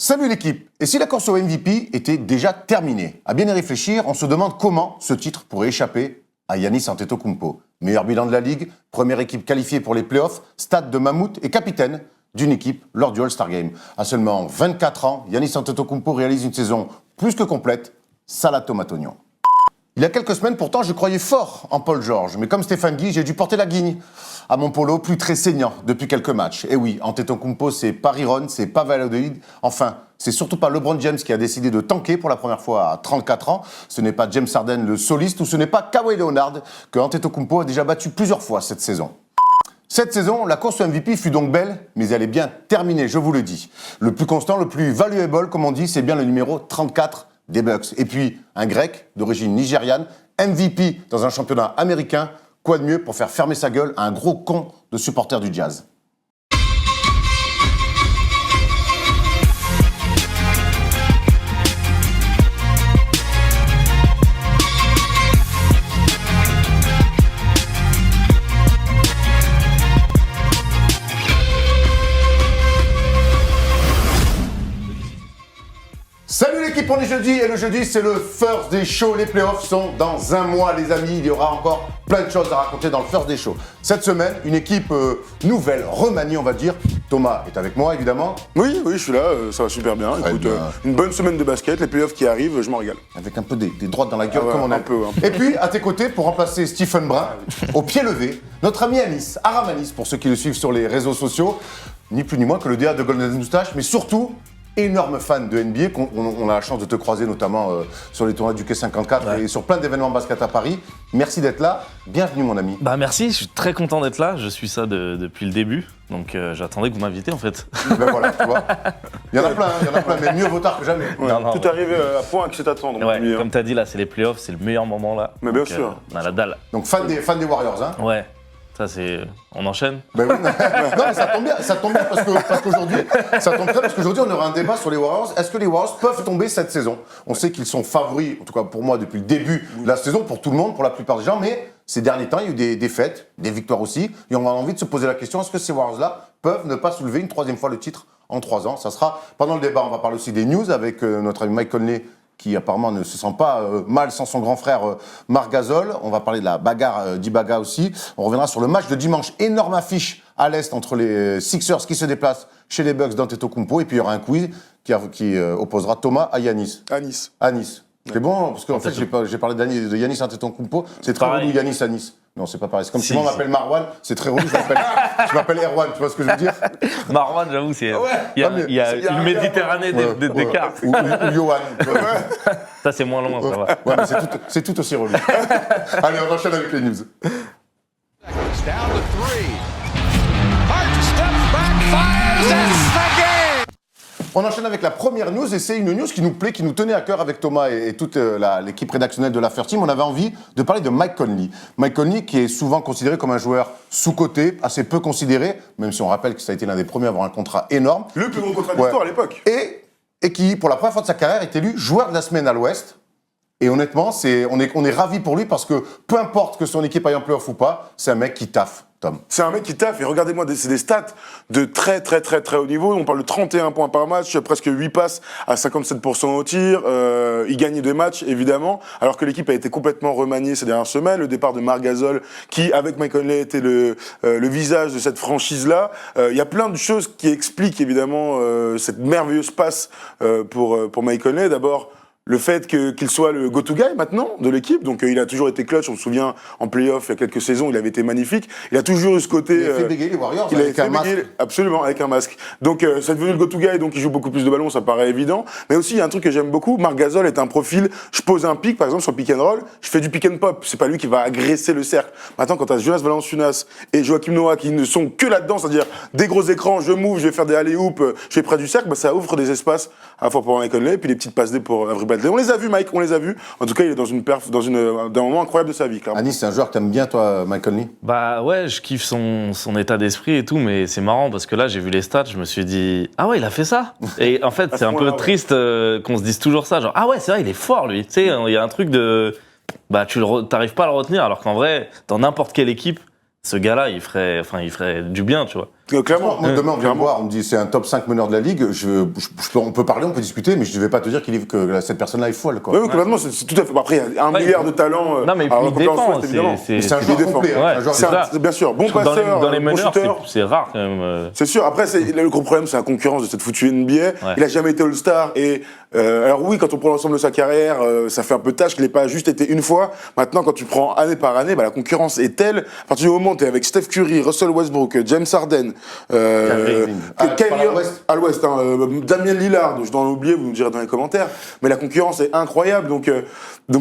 Salut l'équipe. Et si la course au MVP était déjà terminée? À bien y réfléchir, on se demande comment ce titre pourrait échapper à Giannis Antetokounmpo. Meilleur bilan de la Ligue, première équipe qualifiée pour les playoffs, stade de mammouth et capitaine d'une équipe lors du All-Star Game. À seulement 24 ans, Giannis Antetokounmpo réalise une saison plus que complète, salade tomate oignon. Il y a quelques semaines, pourtant, je croyais fort en Paul George. Mais comme Stéphane Guy, j'ai dû porter la guigne à mon polo, plus très saignant depuis quelques matchs. Et oui, Antetokounmpo, c'est pas Riron, c'est pas Valladolid. Enfin, c'est surtout pas LeBron James qui a décidé de tanker pour la première fois à 34 ans. Ce n'est pas James Harden, le soliste, ou ce n'est pas Kawhi Leonard que Antetokounmpo a déjà battu plusieurs fois cette saison. Cette saison, la course au MVP fut donc belle, mais elle est bien terminée, je vous le dis. Le plus constant, le plus valuable, comme on dit, c'est bien le numéro 34 des Bucks. Et puis, un grec d'origine nigériane, MVP dans un championnat américain, quoi de mieux pour faire fermer sa gueule à un gros con de supporters du Jazz. Salut l'équipe, on est jeudi et le jeudi c'est le First Day Show. Les playoffs sont dans un mois les amis, il y aura encore plein de choses à raconter dans le First Day Show. Cette semaine, une équipe nouvelle, remaniée on va dire. Thomas est avec moi évidemment. Oui, je suis là, ça va super bien. Écoute, une bonne semaine de basket, les playoffs qui arrivent, je m'en régale. Avec un peu des droites dans la gueule comme on un aime. peu. Et puis à tes côtés pour remplacer Stephen Brun, au pied levé, notre ami Anis, Aram Anis pour ceux qui le suivent sur les réseaux sociaux, ni plus ni moins que le DA de Golden Moustache, mais surtout énorme fan de NBA, on a la chance de te croiser notamment sur les tournois du Quai 54 et sur plein d'événements basket à Paris. Merci d'être là, bienvenue mon ami. Bah merci, je suis très content d'être là, je suis ça depuis le début, donc j'attendais que vous m'invitez en fait. Ben voilà, tu vois. Il y en a plein, mais mieux vaut tard que jamais. Ouais, Non, tout arrive à point que c'est attendre. Ouais, comme t'as dit là, c'est les playoffs, c'est le meilleur moment là. Mais bien Donc, sûr. On a la dalle. Donc fan des Warriors, hein. Ouais, ça c'est... On enchaîne. Ben oui, non mais ça tombe bien parce qu'aujourd'hui on aura un débat sur les Warriors. Est-ce que les Warriors peuvent tomber cette saison? On sait qu'ils sont favoris, en tout cas pour moi depuis le début de la saison, pour tout le monde, pour la plupart des gens, mais ces derniers temps il y a eu des défaites, des victoires aussi, et on a envie de se poser la question, est-ce que ces Warriors-là peuvent ne pas soulever une troisième fois le titre en 3 ans? Ça sera pendant le débat, on va parler aussi des news avec notre ami Mike Conley, qui apparemment ne se sent pas mal sans son grand frère Marc Gasol. On va parler de la bagarre d'Ibaga aussi. On reviendra sur le match de dimanche. Énorme affiche à l'Est entre les Sixers qui se déplacent chez les Bucks d'Antetokounmpo. Et puis il y aura un quiz qui opposera Thomas à Yanis. Anis. C'est bon, parce qu'en fait j'ai parlé de Yanis Antetokounmpo. C'est très relou Yanis à Nice. Non, c'est pas pareil. C'est comme si moi on m'appelle Marwan, c'est très relou, je m'appelle Erwan, tu vois ce que je veux dire? Marwan, j'avoue, c'est... Il y a une Méditerranée d'écart. Ou Johan. Ça c'est moins loin, ça va. Ouais, mais c'est tout aussi relou. Allez, on enchaîne avec les news. Down to three. Hart steps back, fires, it's the game. On enchaîne avec la première news et c'est une news qui nous plaît, qui nous tenait à cœur avec Thomas et toute l'équipe rédactionnelle de la First Team. On avait envie de parler de Mike Conley. Mike Conley qui est souvent considéré comme un joueur sous-coté, assez peu considéré, même si on rappelle que ça a été l'un des premiers à avoir un contrat énorme. Le plus gros contrat de l'histoire à l'époque. Et qui, pour la première fois de sa carrière, est élu joueur de la semaine à l'Ouest. Et honnêtement, on est ravis pour lui parce que peu importe que son équipe aille en playoff ou pas, c'est un mec qui taffe. Tom. C'est un mec qui taffe, et regardez-moi, c'est des stats de très haut niveau. On parle de 31 points par match, presque 8 passes à 57% au tir. Il gagne des matchs, évidemment, alors que l'équipe a été complètement remaniée ces dernières semaines. Le départ de Marc Gasol, qui, avec Mike Conley, était le visage de cette franchise-là. Il y a plein de choses qui expliquent, évidemment, cette merveilleuse passe pour Mike Conley. D'abord, le fait qu'il soit le go-to-guy maintenant de l'équipe, donc il a toujours été clutch, on se souvient en play-off il y a quelques saisons, il avait été magnifique, il a toujours eu ce côté... Il a fait bégayer les Warriors il avec un masque. Absolument, avec un masque. Donc c'est devenu le go-to-guy, donc il joue beaucoup plus de ballons, ça paraît évident, mais aussi il y a un truc que j'aime beaucoup, Marc Gasol est un profil, je pose un pick par exemple sur pick and roll, je fais du pick and pop, c'est pas lui qui va agresser le cercle. Maintenant quand t'as Jonas Valanciunas et Joakim Noah qui ne sont que là-dedans, c'est-à-dire des gros écrans, je move, je vais faire des alley-oops, je vais près du cercle, bah, ça ouvre des espaces à la fois pour Mike Conley et puis les petites passes D pour Avery Bradley. On les a vus Mike, on les a vus. En tout cas, il est dans une perf, d'un moment incroyable de sa vie, clairement. Anis, c'est un joueur que t'aimes bien, toi, Mike Conley? Bah ouais, je kiffe son état d'esprit et tout, mais c'est marrant parce que là, j'ai vu les stats, je me suis dit, ah ouais, il a fait ça. Et en fait, c'est un peu triste qu'on se dise toujours ça, genre, ah ouais, c'est vrai, il est fort, lui. Tu sais, il y a un truc de, bah, t'arrives pas à le retenir, alors qu'en vrai, dans n'importe quelle équipe, ce gars-là, il ferait du bien, tu vois. Clairement. Moi, demain, on vient me Clairement. voir, on me dit c'est un top 5 meneur de la ligue. On peut parler, on peut discuter, mais je ne vais pas te dire que cette personne-là est folle. Quoi. Oui, complètement, c'est tout à fait. Après, il y a un milliard de talents. Non, mais alors, il on peut pas en défend. souhaiter, évidemment. Mais c'est un Il joueur défend. complet. Ouais, un joueur c'est ça. C'est bien sûr, bon passeur, Dans les bon meneurs, shooter. c'est rare quand même. C'est sûr. Après, le gros problème, c'est la concurrence de cette foutue NBA. Ouais. Il a jamais été All-Star. Et alors oui, quand on prend l'ensemble de sa carrière, ça fait un peu tâche qu'il n'ait pas juste été une fois. Maintenant, quand tu prends année par année, la concurrence est telle. À partir du moment où tu es avec Steph Curry, Russell Westbrook, James Harden, à l'Ouest, Damien Lillard, je dois en oublier, vous nous direz dans les commentaires. Mais la concurrence est incroyable. Donc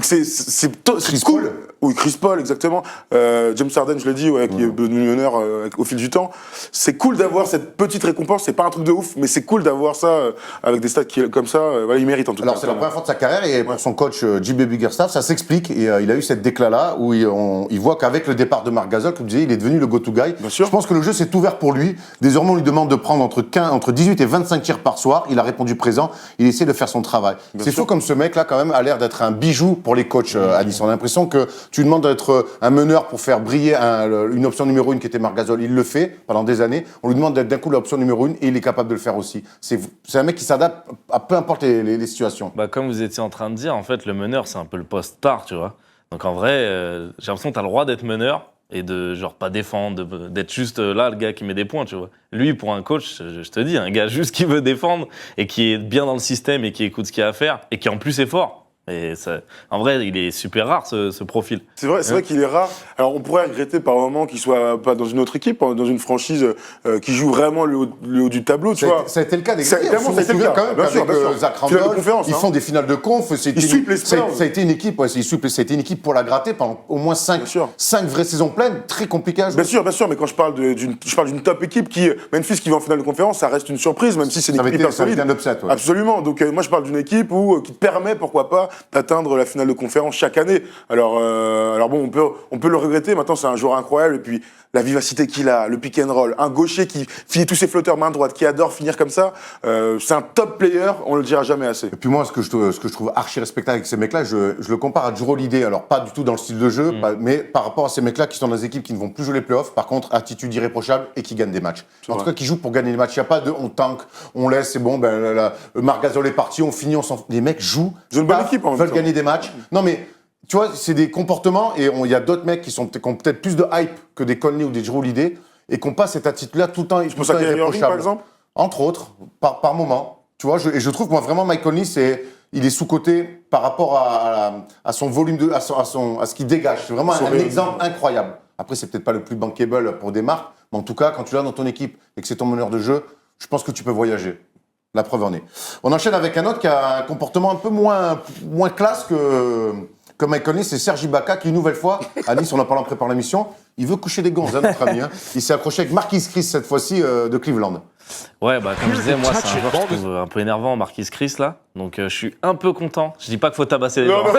c'est Chris cool. Paul. Oui, Chris Paul, exactement. James Harden, je l'ai dit, qui est devenu meneur au fil du temps. C'est cool d'avoir cette petite récompense. C'est pas un truc de ouf, mais c'est cool d'avoir ça avec des stats comme ça. Voilà, il mérite en tout cas. Alors, c'est la première fois de sa carrière et pour son coach J.B. Bickerstaff, ça s'explique. Et il a eu cette déclat-là où il voit qu'avec le départ de Marc Gasol, comme je disais, il est devenu le go-to-guy. Bien sûr. Je pense que le jeu s'est ouvert pour lui. Désormais, on lui demande de prendre entre 18 et 25 tirs par soir. Il a répondu présent. Il essaie de faire son travail. C'est fou comme ce mec-là, quand même, a l'air d'être un bijou pour les coachs à Nice. On a l'impression que tu lui demandes d'être un meneur pour faire briller une option numéro 1 qui était Marc Gasol. Il le fait pendant des années. On lui demande d'être d'un coup l'option numéro 1 et il est capable de le faire aussi. C'est un mec qui s'adapte à peu importe les situations. Bah, comme vous étiez en train de dire, en fait, le meneur, c'est un peu le poste star, tu vois. Donc en vrai, j'ai l'impression que tu as le droit d'être meneur et de genre pas défendre, d'être juste là, le gars qui met des points, tu vois. Lui, pour un coach, je te dis, un gars juste qui veut défendre et qui est bien dans le système et qui écoute ce qu'il y a à faire et qui en plus est fort. Et ça, en vrai, il est super rare ce profil. C'est vrai qu'il est rare. Alors on pourrait regretter par moment qu'il soit pas dans une autre équipe, dans une franchise qui joue vraiment le haut du tableau, tu vois. Ça a été le cas des Ça- Grizzlies. clairement, On ça a se été le souvient cas. quand même Bien sûr, qu'avec bien sûr. Zach Finale de Randolph, conférence, ils hein. font des finales de conf. Ils sweepent les Spurs. Ça a été une équipe, ça a été une équipe pour la gratter pendant au moins 5 Bien sûr. vraies saisons pleines, très compliquées à jouer. Bien sûr, mais quand je parle d'une top équipe Memphis qui va en finale de conférence, ça reste une surprise, même si c'est une Ça avait équipe été- hyper ça avait été solide. un upset, ouais. Absolument. Donc moi je parle d'une équipe qui te permet, pourquoi pas, d'atteindre la finale de conférence chaque année. Alors bon, on peut le regretter. Maintenant, c'est un joueur incroyable et puis la vivacité qu'il a, le pick and roll, un gaucher qui finit tous ses flotteurs main droite, qui adore finir comme ça. C'est un top player. On le dira jamais assez. Et puis moi, ce que je trouve archi respectable avec ces mecs-là, je le compare à Jrue Holiday. Alors pas du tout dans le style de jeu, mais par rapport à ces mecs-là qui sont dans des équipes qui ne vont plus jouer les playoffs, par contre, attitude irréprochable et qui gagnent des matchs. En tout cas, qui jouent pour gagner les matchs. Il n'y a pas de on tank, on laisse, c'est bon, Marc Gasol est parti, on finit, on s'en fout. Les mecs jouent, Ils ont une bonne équipe, en même veulent temps. gagner des matchs. Non mais, tu vois, c'est des comportements et il y a d'autres mecs qui ont peut-être plus de hype que des Conley ou des Jrue Holiday et qui n'ont pas cette attitude-là tout le temps, tout le penses à temps Kyrie Irving, irréprochable. par exemple ? Entre autres, par moment. Tu vois, et je trouve que moi vraiment Mike Conley, il est sous-coté par rapport à son volume, à ce qu'il dégage. C'est vraiment un exemple incroyable. Après, c'est peut-être pas le plus bankable pour des marques, mais en tout cas, quand tu l'as dans ton équipe et que c'est ton meneur de jeu, je pense que tu peux voyager. La preuve en est. On enchaîne avec un autre qui a un comportement un peu moins classe que Mike Conley, c'est Serge Ibaka qui, une nouvelle fois, à Nice, on en parle en préparant l'émission, il veut coucher des gonzes, notre ami. Hein. Il s'est accroché avec Marquise Chris, cette fois-ci, de Cleveland. Ouais, bah comme je disais, moi, c'est un joueur que je trouve un peu énervant, Marquise Chris, là. Donc je suis un peu content. Je dis pas qu'il faut tabasser les gens. Non,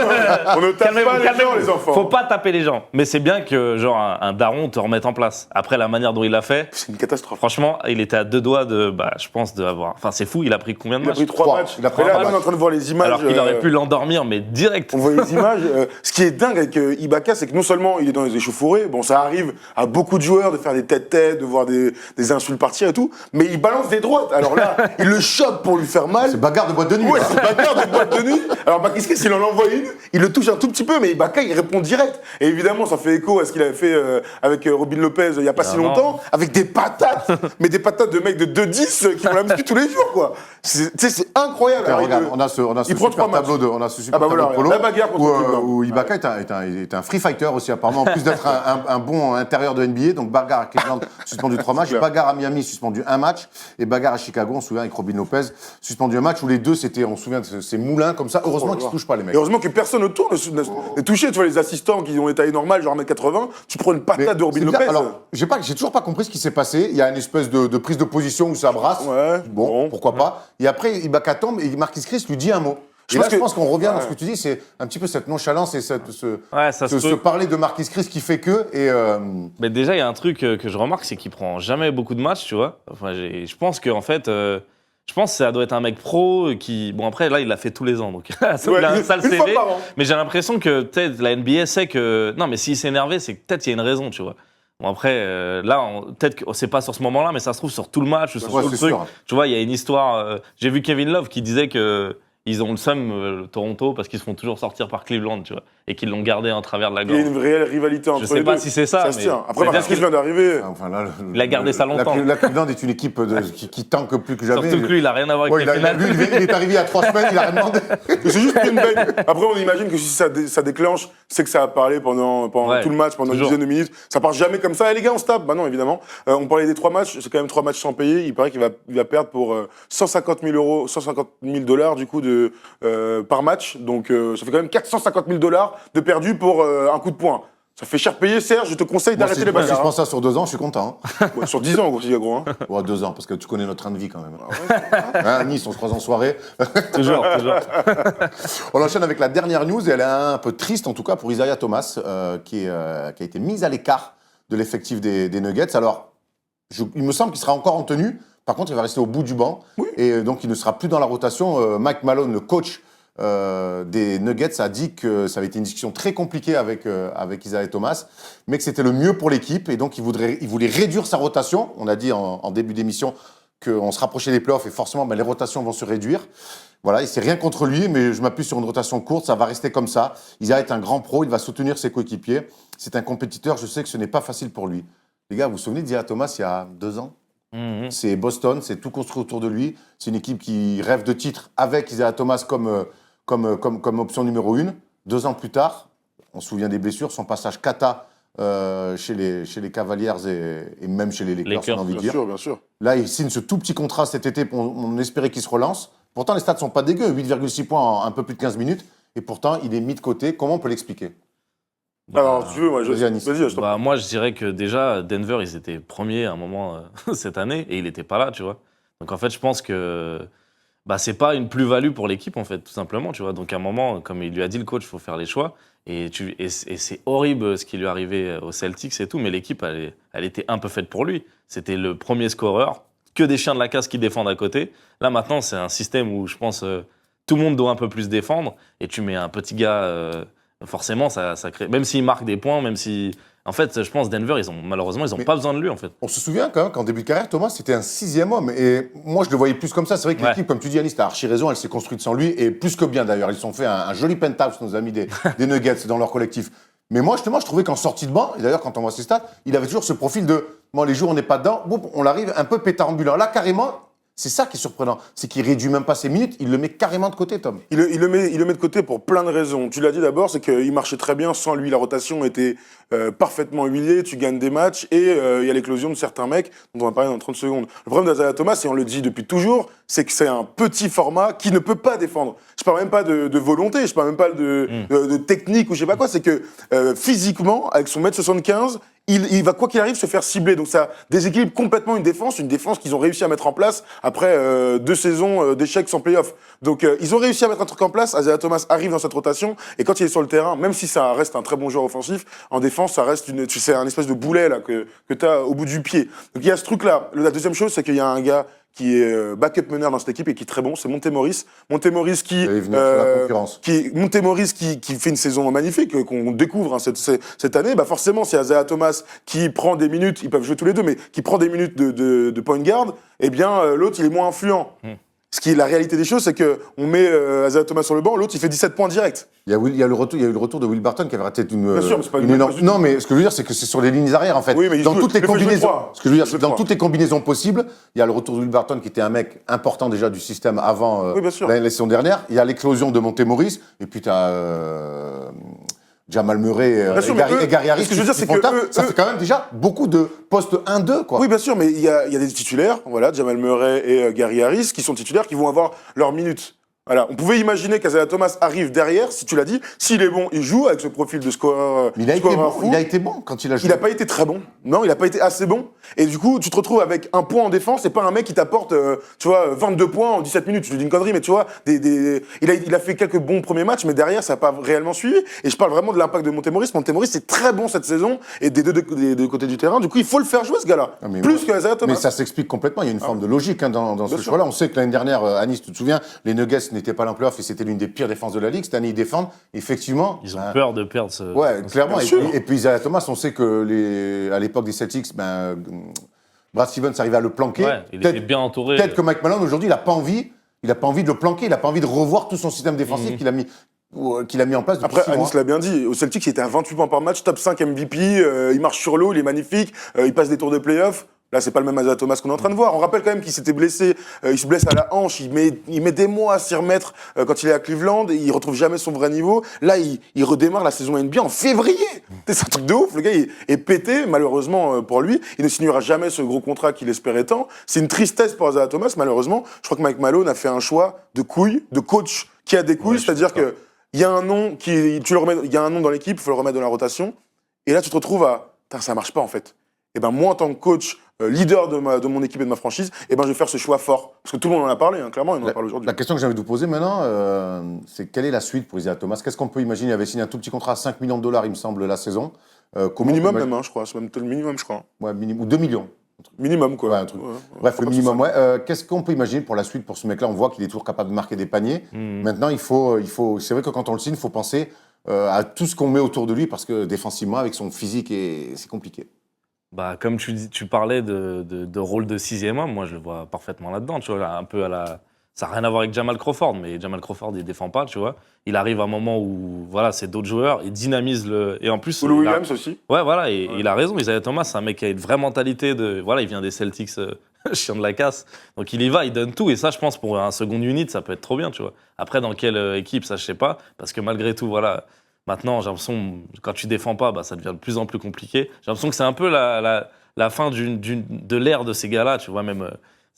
on ne tape Calmez-vous, pas les gens, les enfants. Faut pas taper les gens. Mais c'est bien que, genre, un daron te remette en place. Après, la manière dont il l'a fait, C'est une catastrophe. franchement, il était à 2 doigts je pense, d'avoir. Enfin, c'est fou, il a pris combien de Il a matchs pris 3 Trois. matchs. Il a pris Et là, trois on est en matchs. train de voir les images. Alors qu'il aurait pu l'endormir, mais direct. On voit les images. Ce qui est dingue avec Ibaka, c'est que non seulement il est dans les échauffourées, bon, ça arrive à beaucoup de joueurs de faire des tête-tête, de voir des insultes partir et tout, mais il balance des droites. Alors là, il le chope pour lui faire mal. C'est bagarre de boîte de nuit. Ouais, là. c'est bagarre de boîte de nuit. Alors Marquis Chris, il en envoie une, il le touche un tout petit peu, mais Ibaka, il répond direct. Et évidemment, ça fait écho à ce qu'il avait fait avec Robin Lopez il y a pas si non. longtemps, avec des patates, mais des patates de mecs de 2-10 qui vont la muscu tous les jours, quoi. Tu sais, c'est incroyable. Tiens, Alors, regarde, il- on a ce il prend super 3 matchs. tableau on a ce super Ah bah tableau voilà, de polo la bagarre contre Cleveland. où Ibaka est un free fighter aussi apparemment, en plus d'être un bon intérieur de NBA. Donc bagarre à Cleveland, suspendu 3 matchs, bagarre à Miami, suspendu 1 match, et bagarre à Chicago, on se souvient avec Robin Lopez, suspendu un match où les deux c'était, on se souvient de ces moulins comme ça. Heureusement qu'ils se touchent pas les Et mecs. heureusement que personne autour n'est touché. Tu vois, les assistants qui ont une taille normale, genre 1m80, tu prends une Mais patate de Robin c'est bizarre. Lopez. Alors, j'ai toujours pas compris ce qui s'est passé. Il y a une espèce de prise de position où ça brasse. Ouais, Bon, pourquoi pas. Et après, Ibaka tombe et Marquis Chris lui dit un mot. Je Et pense là, je que- pense qu'on revient dans ouais. ce que tu dis, c'est un petit peu cette nonchalance et ce Ouais, ça se se peut. parler de Marquis Chris qui fait que. Et, Mais déjà, il y a un truc que je remarque, c'est qu'il prend jamais beaucoup de matchs, tu vois. Enfin, je pense qu'en fait, je pense que ça doit être un mec pro qui. Bon, après, là, il l'a fait tous les ans, donc ça, Ouais, il a un sale une fois CV. par an. Mais j'ai l'impression que peut-être la NBA sait que. Non, mais s'il s'est énervé, c'est que peut-être il y a une raison, tu vois. Bon, après, là, peut-être que c'est pas sur ce moment-là, mais ça se trouve sur tout le match ou sur Ouais, tout le c'est truc. sûr. Tu vois, il y a une histoire. J'ai vu Kevin Love qui disait que ils ont le seum, Toronto, parce qu'ils se font toujours sortir par Cleveland, tu vois, et qu'ils l'ont gardé en travers de la Il y a gorge. une réelle rivalité entre Je sais les pas deux. si c'est ça, se mais tient. Après, c'est Marcus peut-être vient d'arriver. Enfin, là, Il a gardé ça longtemps. La Cleveland est une équipe qui tanque plus que jamais. Surtout que lui, il a rien à voir avec Ouais, les finales. lui, il est arrivé il y a 3 semaines, il a rien demandé. C'est juste une baigne. Après, on imagine que si ça déclenche, c'est que ça a parlé pendant Ouais, tout le match, pendant une toujours. dizaine de minutes. Ça part jamais comme ça. Eh, les gars, on se tape. Bah non, évidemment. On parlait des 3 matchs. C'est quand même 3 matchs sans payer. Il paraît qu'il va perdre pour 150 000 $, du coup, par match. Donc, ça fait quand même 450 000 $ de perdu pour un coup de poing. Ça fait cher payer, Serge. Je te conseille Moi, d'arrêter si les si je bagarres. prends ça sur 2 ans, je suis content. Ouais, sur 10 ans, gros, hein. Ouais, 2 ans, parce que tu connais notre train de vie quand même. Hein, Nice, on se croise en soirée. Toujours. On enchaîne avec la dernière news, et elle est un peu triste en tout cas pour Isaiah Thomas, qui a été mis à l'écart de l'effectif des Nuggets. Alors, il me semble qu'il sera encore en tenue, par contre il va rester au bout du banc, et donc il ne sera plus dans la rotation. Mike Malone, le coach des Nuggets, a dit que ça avait été une discussion très compliquée avec Isaiah Thomas, mais que c'était le mieux pour l'équipe, et donc il voulait réduire sa rotation. On a dit en début d'émission qu'on se rapprochait des playoffs, et forcément les rotations vont se réduire. Voilà, c'est rien contre lui, mais je m'appuie sur une rotation courte, ça va rester comme ça. Isaiah est un grand pro, il va soutenir ses coéquipiers. C'est un compétiteur, je sais que ce n'est pas facile pour lui. Les gars, vous vous souvenez d'Isaiah Thomas il y a 2 ans? C'est Boston, c'est tout construit autour de lui. C'est une équipe qui rêve de titre avec Isaiah Thomas comme option numéro 1. 2 ans plus tard, on se souvient des blessures, son passage cata chez les Cavaliers et même chez les Lakers, on a envie de dire. Bien sûr. Là, il signe ce tout petit contrat cet été, on espérait qu'il se relance. Pourtant, les stats sont pas dégueux, 8,6 points en un peu plus de 15 minutes, et pourtant, il est mis de côté. Comment on peut l'expliquer? Alors, si tu veux, moi, Vas-y, Anis. vas-y, je t'en prie. Moi, je dirais que déjà, Denver, ils étaient premiers à un moment cette année et il n'était pas là, tu vois. Donc, en fait, je pense que c'est pas une plus-value pour l'équipe, en fait, tout simplement, tu vois. Donc, à un moment, comme il lui a dit le coach, il faut faire les choix. Et c'est horrible ce qui lui est arrivé aux Celtics et tout, mais l'équipe, elle était un peu faite pour lui. C'était le premier scoreur, que des chiens de la casse qui défendent à côté. Là, maintenant, c'est un système où je pense tout le monde doit un peu plus défendre et tu mets un petit gars. Forcément, ça crée. Même s'il marque des points, même si. En fait, je pense Denver, malheureusement, ils n'ont pas besoin de lui, en fait. On se souvient quand même qu'en début de carrière, Thomas, c'était un 6e homme. Et moi, je le voyais plus comme ça. C'est vrai que l'équipe, comme tu dis, Anis, t'as archi raison, elle s'est construite sans lui. Et plus que bien, d'ailleurs. Ils se sont fait un joli penthouse, nos amis des Nuggets, dans leur collectif. Mais moi, justement, je trouvais qu'en sortie de banc, et d'ailleurs, quand on voit ses stats, il avait toujours ce profil de les jours où on n'est pas dedans, boum, on l'arrive un peu pétarambulant. Là, carrément. C'est ça qui est surprenant, c'est qu'il réduit même pas ses minutes, il le met carrément de côté, Tom. Il le met de côté pour plein de raisons. Tu l'as dit d'abord, c'est qu'il marchait très bien sans lui. La rotation était parfaitement huilée, tu gagnes des matchs et il y a l'éclosion de certains mecs dont on va parler dans 30 secondes. Le problème d'Isaiah Thomas, et on le dit depuis toujours, c'est que c'est un petit format qui ne peut pas défendre. Je parle même pas de volonté, je parle même pas de technique ou je sais pas quoi, c'est que physiquement, avec son 1m75, il va, quoi qu'il arrive, se faire cibler. Donc ça déséquilibre complètement une défense qu'ils ont réussi à mettre en place après 2 saisons d'échecs sans play-off. Donc ils ont réussi à mettre un truc en place. Isaiah Thomas arrive dans cette rotation et quand il est sur le terrain, même si ça reste un très bon joueur offensif, en défense, ça reste c'est un espèce de boulet là que tu as au bout du pied. Donc il y a ce truc-là. La deuxième chose, c'est qu'il y a un gars qui est backup meneur dans cette équipe et qui est très bon, c'est Monte Morris. Monte Morris qui fait une saison magnifique, qu'on découvre cette année. Forcément, si Isaiah Thomas qui prend des minutes, ils peuvent jouer tous les deux, mais qui prend des minutes de point guard, eh bien l'autre il est moins influent. Ce qui est la réalité des choses, c'est qu'on met Isaiah Thomas sur le banc, l'autre il fait 17 points directs. Il y a eu le retour de Will Barton qui avait raté une Bien sûr, mais c'est pas une énorme. Non, mais ce que je veux dire, c'est que c'est sur les lignes arrière en fait. Oui, mais dans toutes les combinaisons. Ce que je veux dire, c'est que dans crois. toutes les combinaisons possibles, il y a le retour de Will Barton qui était un mec important déjà du système avant Oui, bien sûr. la saison dernière. Il y a l'éclosion de Monte Morris et puis tu as Jamal Murray et Gary Harris. Ce que je veux dire, c'est que ça fait quand même déjà beaucoup de postes 1-2 quoi. Oui, bien sûr, mais il y a des titulaires, voilà, Jamal Murray et Gary Harris, qui sont titulaires, qui vont avoir leurs minutes. Voilà, on pouvait imaginer qu'Isaiah Thomas arrive derrière, si tu l'as dit, s'il est bon, il joue avec ce profil de scoreur. Mais il a été bon quand il a joué. Il n'a pas été très bon. Non, il n'a pas été assez bon. Et du coup, tu te retrouves avec un point en défense et pas un mec qui t'apporte, 22 points en 17 minutes. Je te dis une connerie, mais tu vois, il a fait quelques bons premiers matchs, mais derrière, ça n'a pas réellement suivi. Et je parle vraiment de l'impact de Monte Morris. Monte Morris, c'est très bon cette saison et des deux côtés du terrain. Du coup, il faut le faire jouer, ce gars-là. Plus que Isaiah Thomas. Mais ça s'explique complètement. Il y a une forme de logique dans ce choix-là. On sait que l'année dernière, Anis, tu te souviens, les Nuggets n'était pas là en playoff et c'était l'une des pires défenses de la Ligue. Cette année, ils défendent. Effectivement. Ils ont peur de perdre ce. Ouais, clairement. Bien sûr. Et puis Isaiah Thomas, on sait que à l'époque des Celtics, Brad Stevens arrivait à le planquer. Ouais, il était bien entouré. Peut-être que Mike Malone, aujourd'hui, il n'a pas envie de le planquer. Il n'a pas envie de revoir tout son système défensif qu'il a mis en place depuis Après, 6 mois. Anis l'a bien dit, au Celtics, il était à 28 points par match, top 5 MVP, il marche sur l'eau, il est magnifique, il passe des tours de play-off. Là, c'est pas le même Isaiah Thomas qu'on est en train de voir. On rappelle quand même qu'il s'était blessé, il se blesse à la hanche, il met des mois à s'y remettre quand il est à Cleveland, et il retrouve jamais son vrai niveau. Là, il redémarre la saison NBA en février. C'est un truc de ouf, le gars est pété, malheureusement pour lui. Il ne signera jamais ce gros contrat qu'il espérait tant. C'est une tristesse pour Isaiah Thomas, malheureusement. Je crois que Mike Malone a fait un choix de couilles, de coach qui a des couilles, Ouais, c'est-à-dire que il y a un nom il y a un nom dans l'équipe, il faut le remettre dans la rotation. Et là, tu te retrouves à, putain, ça marche pas en fait. Et ben moi, en tant que coach, leader de mon équipe et de ma franchise, et ben je vais faire ce choix fort. Parce que tout le monde en a parlé, hein, clairement, il en parle aujourd'hui. La question que j'ai envie de vous poser maintenant, c'est quelle est la suite pour Isaiah Thomas? Qu'est-ce qu'on peut imaginer? Il avait signé un tout petit contrat à 5 millions de dollars, il me semble, la saison. Minimum même, hein, je crois. C'est même le minimum, je crois. Ouais, ou 2 millions. Minimum, quoi. Ouais, un truc. Ouais, Bref, faut le pas minimum, que ouais. Qu'est-ce qu'on peut imaginer pour la suite pour ce mec-là? On voit qu'il est toujours capable de marquer des paniers. Maintenant, il faut. C'est vrai que quand on le signe, il faut penser à tout ce qu'on met autour de lui parce que défensivement, avec son physique, c'est compliqué. Bah, comme tu parlais de rôle de 6e homme, moi je le vois parfaitement là-dedans, tu vois, un peu à la. Ça n'a rien à voir avec Jamal Crawford, mais Jamal Crawford il défend pas, tu vois. Il arrive à un moment où voilà, c'est d'autres joueurs, il dynamise le. Et en plus. Lou Williams aussi. Ouais, voilà, et il a raison. Isaiah Thomas, c'est un mec qui a une vraie mentalité de. Voilà, il vient des Celtics, chien de la casse. Donc il y va, il donne tout. Et ça, je pense, pour un second unit, ça peut être trop bien, tu vois. Après, dans quelle équipe, ça, je sais pas. Parce que malgré tout, voilà. Maintenant, j'ai l'impression, quand tu défends pas, bah, ça devient de plus en plus compliqué. J'ai l'impression que c'est un peu la fin de l'ère de ces gars-là, tu vois, même.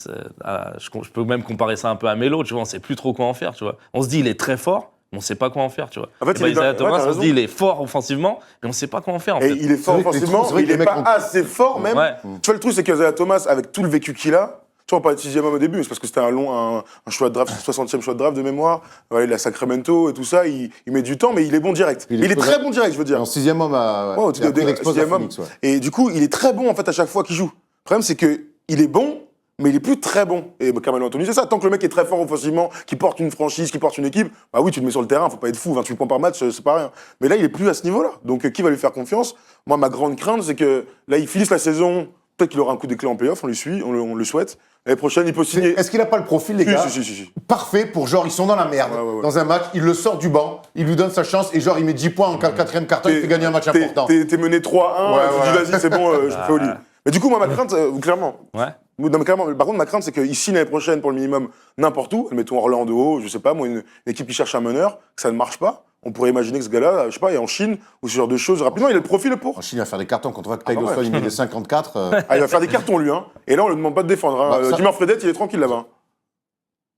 Je peux même comparer ça un peu à Melo, tu vois, on sait plus trop quoi en faire, tu vois. On se dit, il est très fort, mais on sait pas quoi en faire, tu vois. En fait, Isaiah Thomas, t'as on se raison. dit, il est fort offensivement, mais on sait pas quoi en faire, en fait. Et il est fort C'est vrai que offensivement, c'est vrai mais que il les est pas mecs ont- assez fort même. Ouais. Tu vois, le truc, c'est qu'Isaiah Thomas, avec tout le vécu qu'il a, tu vois, on parlait de 6e homme au début, mais c'est parce que c'était un choix de draft, 60e choix de draft de mémoire. Voilà, il a Sacramento et tout ça, il met du temps, mais il est bon direct. Il Il est explose très bon direct, je veux dire. En 6e homme, Ouais, au-dessus et après, de il expose à 6e homme. Phoenix, ouais. Et du coup, il est très bon en fait à chaque fois qu'il joue. Le problème, c'est que il est bon, mais il est plus très bon. Et Carmelo Anthony, c'est ça. Tant que le mec est très fort offensivement, qui porte une franchise, qui porte une équipe, bah oui, tu le mets sur le terrain, faut pas être fou. 28 points par match, c'est pas rien. Mais là, il est plus à ce niveau-là. Donc, qui va lui faire confiance? Moi, ma grande crainte, c'est que là, il finisse la saison. Peut-être qu'il aura un coup d'éclat en playoff, on le souhaite. L'année prochaine, il peut signer. Est-ce qu'il a pas le profil, les gars? Si. Parfait pour genre, ils sont dans la merde. Ouais. Dans un match, il le sort du banc, il lui donne sa chance et genre, il met 10 points en 4e carton, il fait gagner un match important. T'es mené 3-1, Ouais, tu dis vas-y, c'est bon, je fais au lit. Mais du coup, moi, ma crainte, clairement. Ouais. Non, mais clairement, par contre, ma crainte, c'est qu'il signe l'année prochaine pour le minimum n'importe où. Mettons Orlando, je sais pas, moi, une équipe qui cherche un meneur, que ça ne marche pas. On pourrait imaginer que ce gars-là, je sais pas, est en Chine ou ce genre de choses. Rapidement, il a le profil pour. En Chine, il va faire des cartons. Quand on voit que Tyler bah ouais. Stone, il met des 54. Ah, il va faire des cartons, lui, hein. Et là, on lui demande pas de défendre. Hein. Bah, ça- Timur Fredette, il est tranquille là-bas.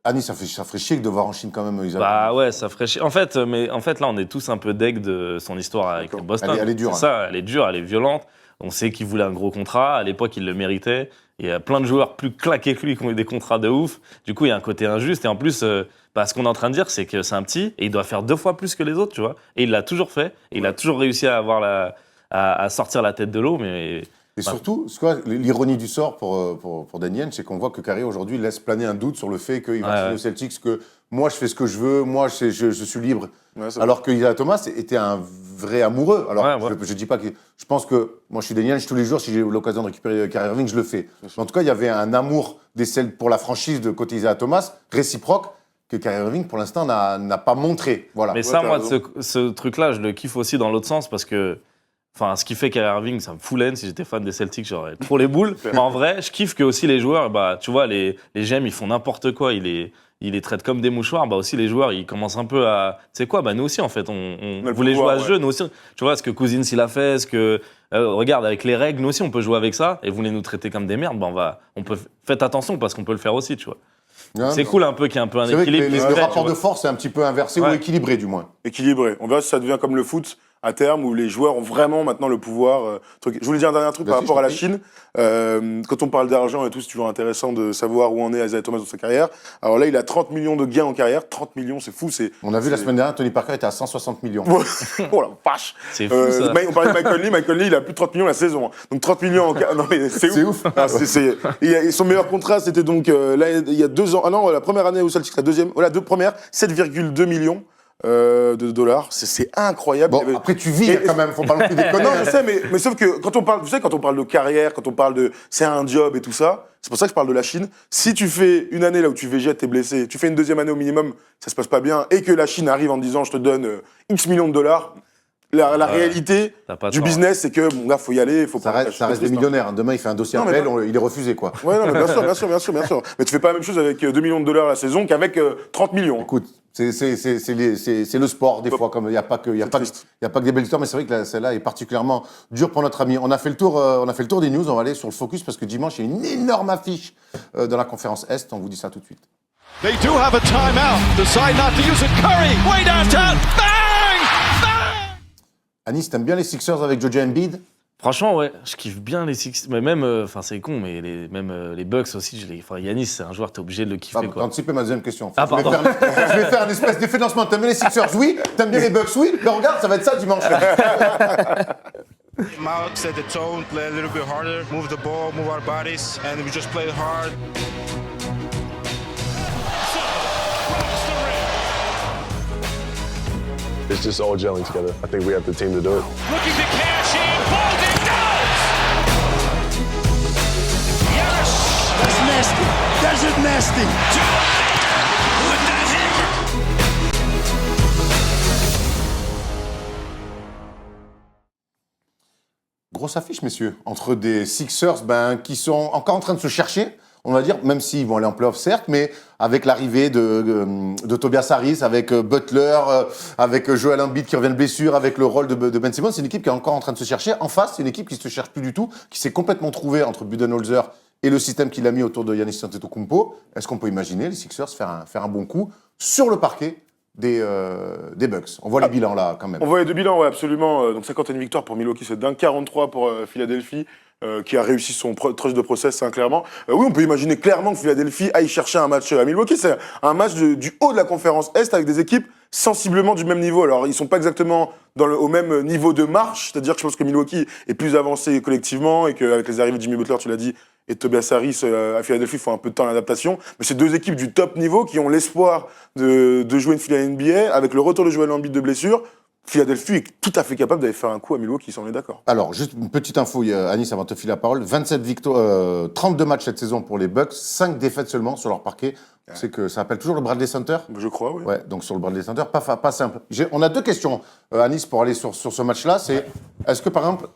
Annie, ça ferait chier de voir en Chine quand même. Bah ouais, ça ferait chier. En fait, là, on est tous un peu deg de son histoire avec D'accord. Boston. Elle est dure, C'est ça, elle est dure, elle est violente. On sait qu'il voulait un gros contrat. À l'époque, il le méritait. Il y a plein de joueurs plus claqués que lui qui ont eu des contrats de ouf. Du coup, il y a un côté injuste. Et en plus, ce qu'on est en train de dire, c'est que c'est un petit et il doit faire 2 fois plus que les autres, tu vois. Et il l'a toujours fait. Et il a toujours réussi à avoir à sortir la tête de l'eau. Mais Et surtout, l'ironie du sort pour Daniel, c'est qu'on voit que Carré aujourd'hui laisse planer un doute sur le fait qu'il va signer au Celtics, que moi je fais ce que je veux, moi je suis libre. Ouais, Alors que Isaiah Thomas était un vrai amoureux. Alors Ouais. je dis pas que. Je pense que moi je suis Daniel, tous les jours, si j'ai l'occasion de récupérer Kyrie Irving, je le fais. En tout cas, il y avait un amour pour la franchise de côté Isaiah Thomas, réciproque, que Kyrie Irving pour l'instant n'a pas montré. Voilà. Mais ça, t'as moi, raison. ce truc-là, je le kiffe aussi dans l'autre sens parce que, enfin, ce qui fait Kyrie Irving, ça me fout l'aine. Si j'étais fan des Celtics, j'aurais trop les boules. Mais en vrai, je kiffe que aussi les joueurs, bah, tu vois, les GM, ils font n'importe quoi. Ils les traitent comme des mouchoirs. Bah aussi, les joueurs, ils commencent un peu à, tu sais quoi, bah nous aussi, en fait, on le voulait pouvoir, jouer à ce ouais. jeu. Nous aussi, tu vois, ce que Cousins il a fait, ce que, regarde, avec les règles, nous aussi, on peut jouer avec ça. Et vous voulez nous traiter comme des merdes, bah faites attention parce qu'on peut le faire aussi, tu vois. Hein, C'est cool un peu qu'il y ait un peu un C'est vrai que équilibre. qui se le crée, rapport tu de vois. force est un petit peu inversé ou Ouais. équilibré du moins. Équilibré. On verra si ça devient comme le foot, à terme où les joueurs ont vraiment maintenant le pouvoir. Je voulais dire un dernier truc par rapport à la Chine. Quand on parle d'argent et tout, c'est toujours intéressant de savoir où en est Isaiah Thomas dans sa carrière. Alors là, il a 30 millions de gains en carrière. 30 millions, c'est fou. On a vu la semaine dernière, Tony Parker était à 160 millions. Oh la vache. C'est fou, ça. On parlait de Michael Lee. Michael Lee, il a plus de 30 millions la saison. Donc 30 millions en carrière. Non mais c'est ouf. Ah, et son meilleur contrat, c'était donc là, il y a 2 ans. Ah non, la première année au Celtics, la deuxième. Voilà, 2 premières, 7,2 millions. De dollars, c'est incroyable. Bon, après tu vis quand même, faut pas non plus déconner. Non, je sais, mais sauf que quand on parle, vous savez, quand on parle de carrière, quand on parle de c'est un job et tout ça, c'est pour ça que je parle de la Chine. Si tu fais une année là où tu végètes, t'es blessé, tu fais une deuxième année au minimum, ça se passe pas bien, et que la Chine arrive en disant je te donne X millions de dollars, la réalité du business, c'est que bon gars, faut y aller, faut ça pas. reste des millionnaires. Demain, il fait un dossier appel, il est refusé quoi. Ouais, non, mais bien sûr. Mais tu fais pas la même chose avec 2 millions de dollars la saison qu'avec 30 millions. Écoute, c'est le sport des fois, comme il n'y a pas que des belles histoires, mais c'est vrai que celle-là est particulièrement dure pour notre ami. On a fait le tour des news, on va aller sur le focus parce que dimanche il y a une énorme affiche dans la conférence Est. On vous dit ça tout de suite. They do have a timeout. Decide not to use it. Curry, way downtown. Bang! Bang! Anis, t'aimes bien les Sixers avec Jojo Embiid? Franchement, ouais, je kiffe bien les Sixers. Mais même, c'est con, mais les Bucks aussi, Giannis, c'est un joueur, t'es obligé de le kiffer, quoi. T'as anticipé ma deuxième question. Ah, pardon. Je vais faire une espèce d'effet de lancement. T'aimes bien les Sixers? Oui. T'aimes bien les Bucks? Oui. Mais regarde, ça va être ça dimanche. Malik set the tone, play a little bit harder, move the ball, move our bodies, and we just played hard. It's just all gelling together. I think we have the team to do it. Looking to cash in. Bolden does! Yes! That's nasty. That's just nasty. With that hit. Grosse affiche, messieurs, entre des Sixers qui sont encore en train de se chercher, on va dire, même s'ils vont aller en playoff, certes, mais avec l'arrivée de Tobias Harris, avec Butler, avec Joel Embiid qui revient de blessure, avec le rôle de Ben Simmons, c'est une équipe qui est encore en train de se chercher. En face, c'est une équipe qui ne se cherche plus du tout, qui s'est complètement trouvée entre Budenholzer et le système qu'il a mis autour de Giannis Antetokounmpo. Est-ce qu'on peut imaginer les Sixers faire un bon coup sur le parquet des Bucks? On voit les bilans là quand même. On voit les 2 bilans, ouais, absolument. Donc 51 victoires pour Milwaukee, c'est dingue. 43 pour Philadelphie, qui a réussi son trust de process, hein, clairement. Oui, on peut imaginer clairement que Philadelphie aille chercher un match à Milwaukee. C'est un match du haut de la conférence Est avec des équipes sensiblement du même niveau. Alors, ils sont pas exactement au même niveau de marche, c'est-à-dire que je pense que Milwaukee est plus avancé collectivement et qu'avec les arrivées de Jimmy Butler, tu l'as dit, et Tobias Harris à Philadelphie, il faut un peu de temps d'adaptation. Mais c'est 2 équipes du top niveau qui ont l'espoir de jouer une finale NBA avec le retour de Joel Embiid de blessure. Philadelphie est tout à fait capable d'aller faire un coup à Milwaukee, si on est d'accord. Alors, juste une petite info, Anis, avant de te filer la parole. 27 victoires, 32 matchs cette saison pour les Bucks, 5 défaites seulement sur leur parquet. Ouais. C'est que ça appelle toujours le Bradley Center. Je crois, oui. Ouais, donc sur le Bradley Center, pas simple. On a 2 questions, Anis, pour aller sur ce match-là. C'est, est-ce que, par exemple,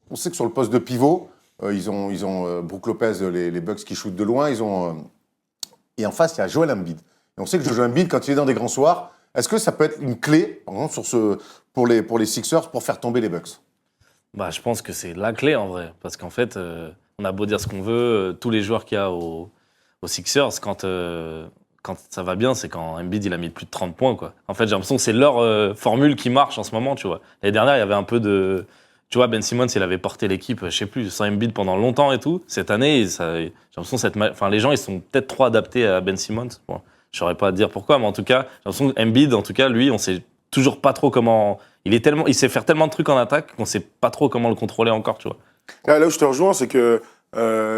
on sait que sur le poste de pivot, ils ont Brook Lopez, les Bucks qui shootent de loin, et en face, il y a Joel Embiid. Et on sait que Joel Embiid, quand il est dans des grands soirs, est-ce que ça peut être une clé, par exemple, pour les Sixers, pour faire tomber les Bucks? Bah, je pense que c'est la clé, en vrai. Parce qu'en fait, on a beau dire ce qu'on veut, tous les joueurs qu'il y a aux Sixers, quand ça va bien, c'est quand Embiid, il a mis plus de 30 points, quoi. En fait, j'ai l'impression que c'est leur formule qui marche en ce moment, tu vois. L'année dernière, il y avait un peu de... Tu vois, Ben Simmons, il avait porté l'équipe, je sais plus, sans Embiid pendant longtemps et tout. Cette année, j'ai l'impression que les gens, ils sont peut-être trop adaptés à Ben Simmons. Bon, je saurais pas dire pourquoi, mais en tout cas, j'ai l'impression que Embiid, en tout cas, lui, on sait toujours pas trop comment... Il sait faire tellement de trucs en attaque qu'on sait pas trop comment le contrôler encore, tu vois. Là où je te rejoins, c'est que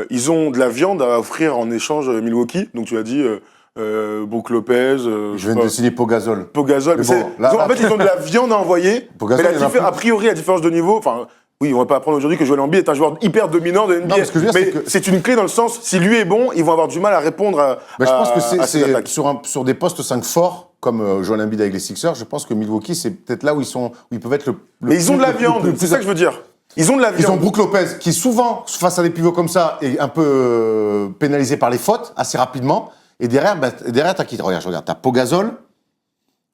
ils ont de la viande à offrir en échange Milwaukee. Donc tu as dit Brook Lopez. Je viens de signer Pogazol. Pogazol. En fait, ils ont de la viande à envoyer. Pogazol, mais a priori, la différence de niveau. Oui, on va pas apprendre aujourd'hui que Joel Embiid est un joueur hyper dominant de NBA. Non, ce que je veux dire, mais c'est une clé dans le sens, si lui est bon, ils vont avoir du mal à répondre à. Je pense que c'est sur des postes 5 forts, comme Joel Embiid avec les Sixers, je pense que Milwaukee, c'est peut-être là où ils peuvent être le mais ils ont de la viande, c'est ça que je veux dire. Ils ont de la viande. Ils ont Brook Lopez, qui souvent, face à des pivots comme ça, est un peu pénalisé par les fautes, assez rapidement. Et derrière, t'as qui? Regarde, t'as Pogazol.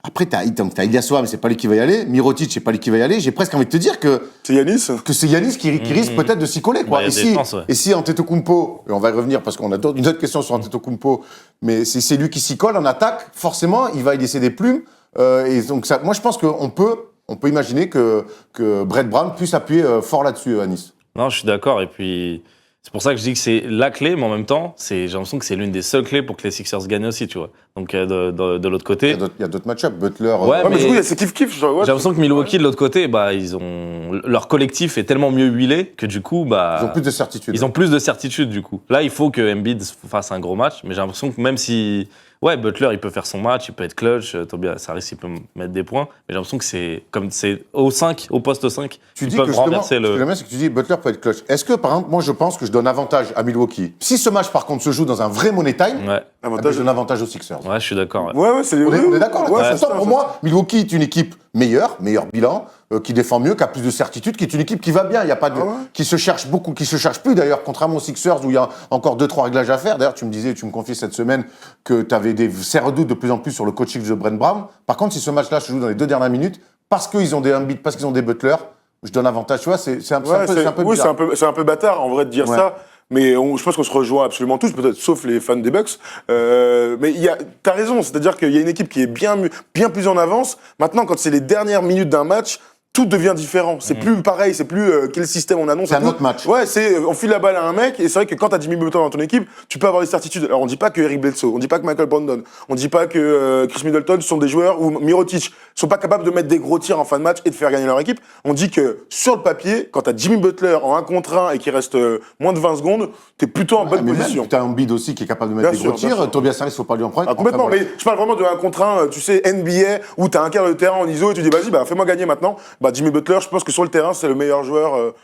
Après, t'as Ilyasova, mais c'est pas lui qui va y aller. Mirotic, c'est pas lui qui va y aller. J'ai presque envie de te dire que c'est Giannis qui risque peut-être de s'y coller, quoi. Bah, et si Antetokounmpo, et on va y revenir parce qu'on a une autre question sur Antetokounmpo, mais si c'est lui qui s'y colle en attaque, forcément, il va y laisser des plumes. Et donc moi, je pense qu'on peut on peut imaginer que Brett Brown puisse appuyer fort là-dessus à Nice. Non, je suis d'accord. Et puis, c'est pour ça que je dis que c'est la clé, mais en même temps, j'ai l'impression que c'est l'une des seules clés pour que les Sixers gagnent aussi, tu vois. Donc, de l'autre côté. Il y a d'autres match-ups. Butler. Ouais, mais du coup, c'est kiff-kiff. j'ai l'impression que Milwaukee, de l'autre côté, leur collectif est tellement mieux huilé que du coup, ils ont plus de certitude. Ils ont plus de certitude, du coup. Là, il faut que Embiid fasse un gros match, mais j'ai l'impression que même si. Ouais, Butler, il peut faire son match, il peut être clutch, Tobias Harris, il peut mettre des points, mais j'ai l'impression que c'est au poste 5, Tu ils dis peuvent que renverser ce que j'aime bien, c'est que tu dis Butler peut être clutch. Est-ce que, par exemple, moi je pense que je donne avantage à Milwaukee. Si ce match, par contre, se joue dans un vrai money time, Ouais, je donne avantage aux Sixers. ouais, je suis d'accord. Ouais. Ouais, c'est On est d'accord. Ouais, Là. c'est Pour moi, Milwaukee est une équipe meilleur bilan, qui défend mieux, qui a plus de certitude, qui est une équipe qui va bien. Il y a pas de, qui se cherche beaucoup, qui se cherche plus d'ailleurs, contrairement aux Sixers où il y a encore 2-3 réglages à faire. D'ailleurs, tu me confiais cette semaine que tu avais des sérieux doutes de plus en plus sur le coaching de Brett Brown. Par contre, si ce match-là se joue dans les 2 dernières minutes, parce qu'ils ont des Embiid, parce qu'ils ont des Butler, je donne avantage. Tu vois, c'est un peu bizarre. C'est un peu bâtard en vrai de dire ça. Mais je pense qu'on se rejoint absolument tous, peut-être sauf les fans des Bucks. Mais t'as raison, c'est-à-dire qu'il y a une équipe qui est bien plus en avance. Maintenant, quand c'est les dernières minutes d'un match, tout devient différent. C'est plus pareil, c'est plus quel système on annonce. C'est un autre match. Ouais, on file la balle à un mec, et c'est vrai que quand t'as Jimmy Butler dans ton équipe, tu peux avoir des certitudes. Alors on dit pas que Eric Bledsoe, on dit pas que Michael Brandon, on dit pas que Chris Middleton sont des joueurs, ou Mirotic, sont pas capables de mettre des gros tirs en fin de match et de faire gagner leur équipe. On dit que sur le papier, quand t'as Jimmy Butler en 1 contre 1 et qu'il reste moins de 20 secondes, t'es plutôt en bonne position. Tu as Embiid aussi qui est capable de mettre des gros tirs. Tobias Harris, faut pas lui en prendre. Complètement, mais je parle vraiment de 1 contre 1, tu sais, NBA, où t'as un quart de terrain en ISO et tu dis vas-y, fais-moi gagner maintenant. Jimmy Butler, je pense que sur le terrain, c'est le meilleur joueur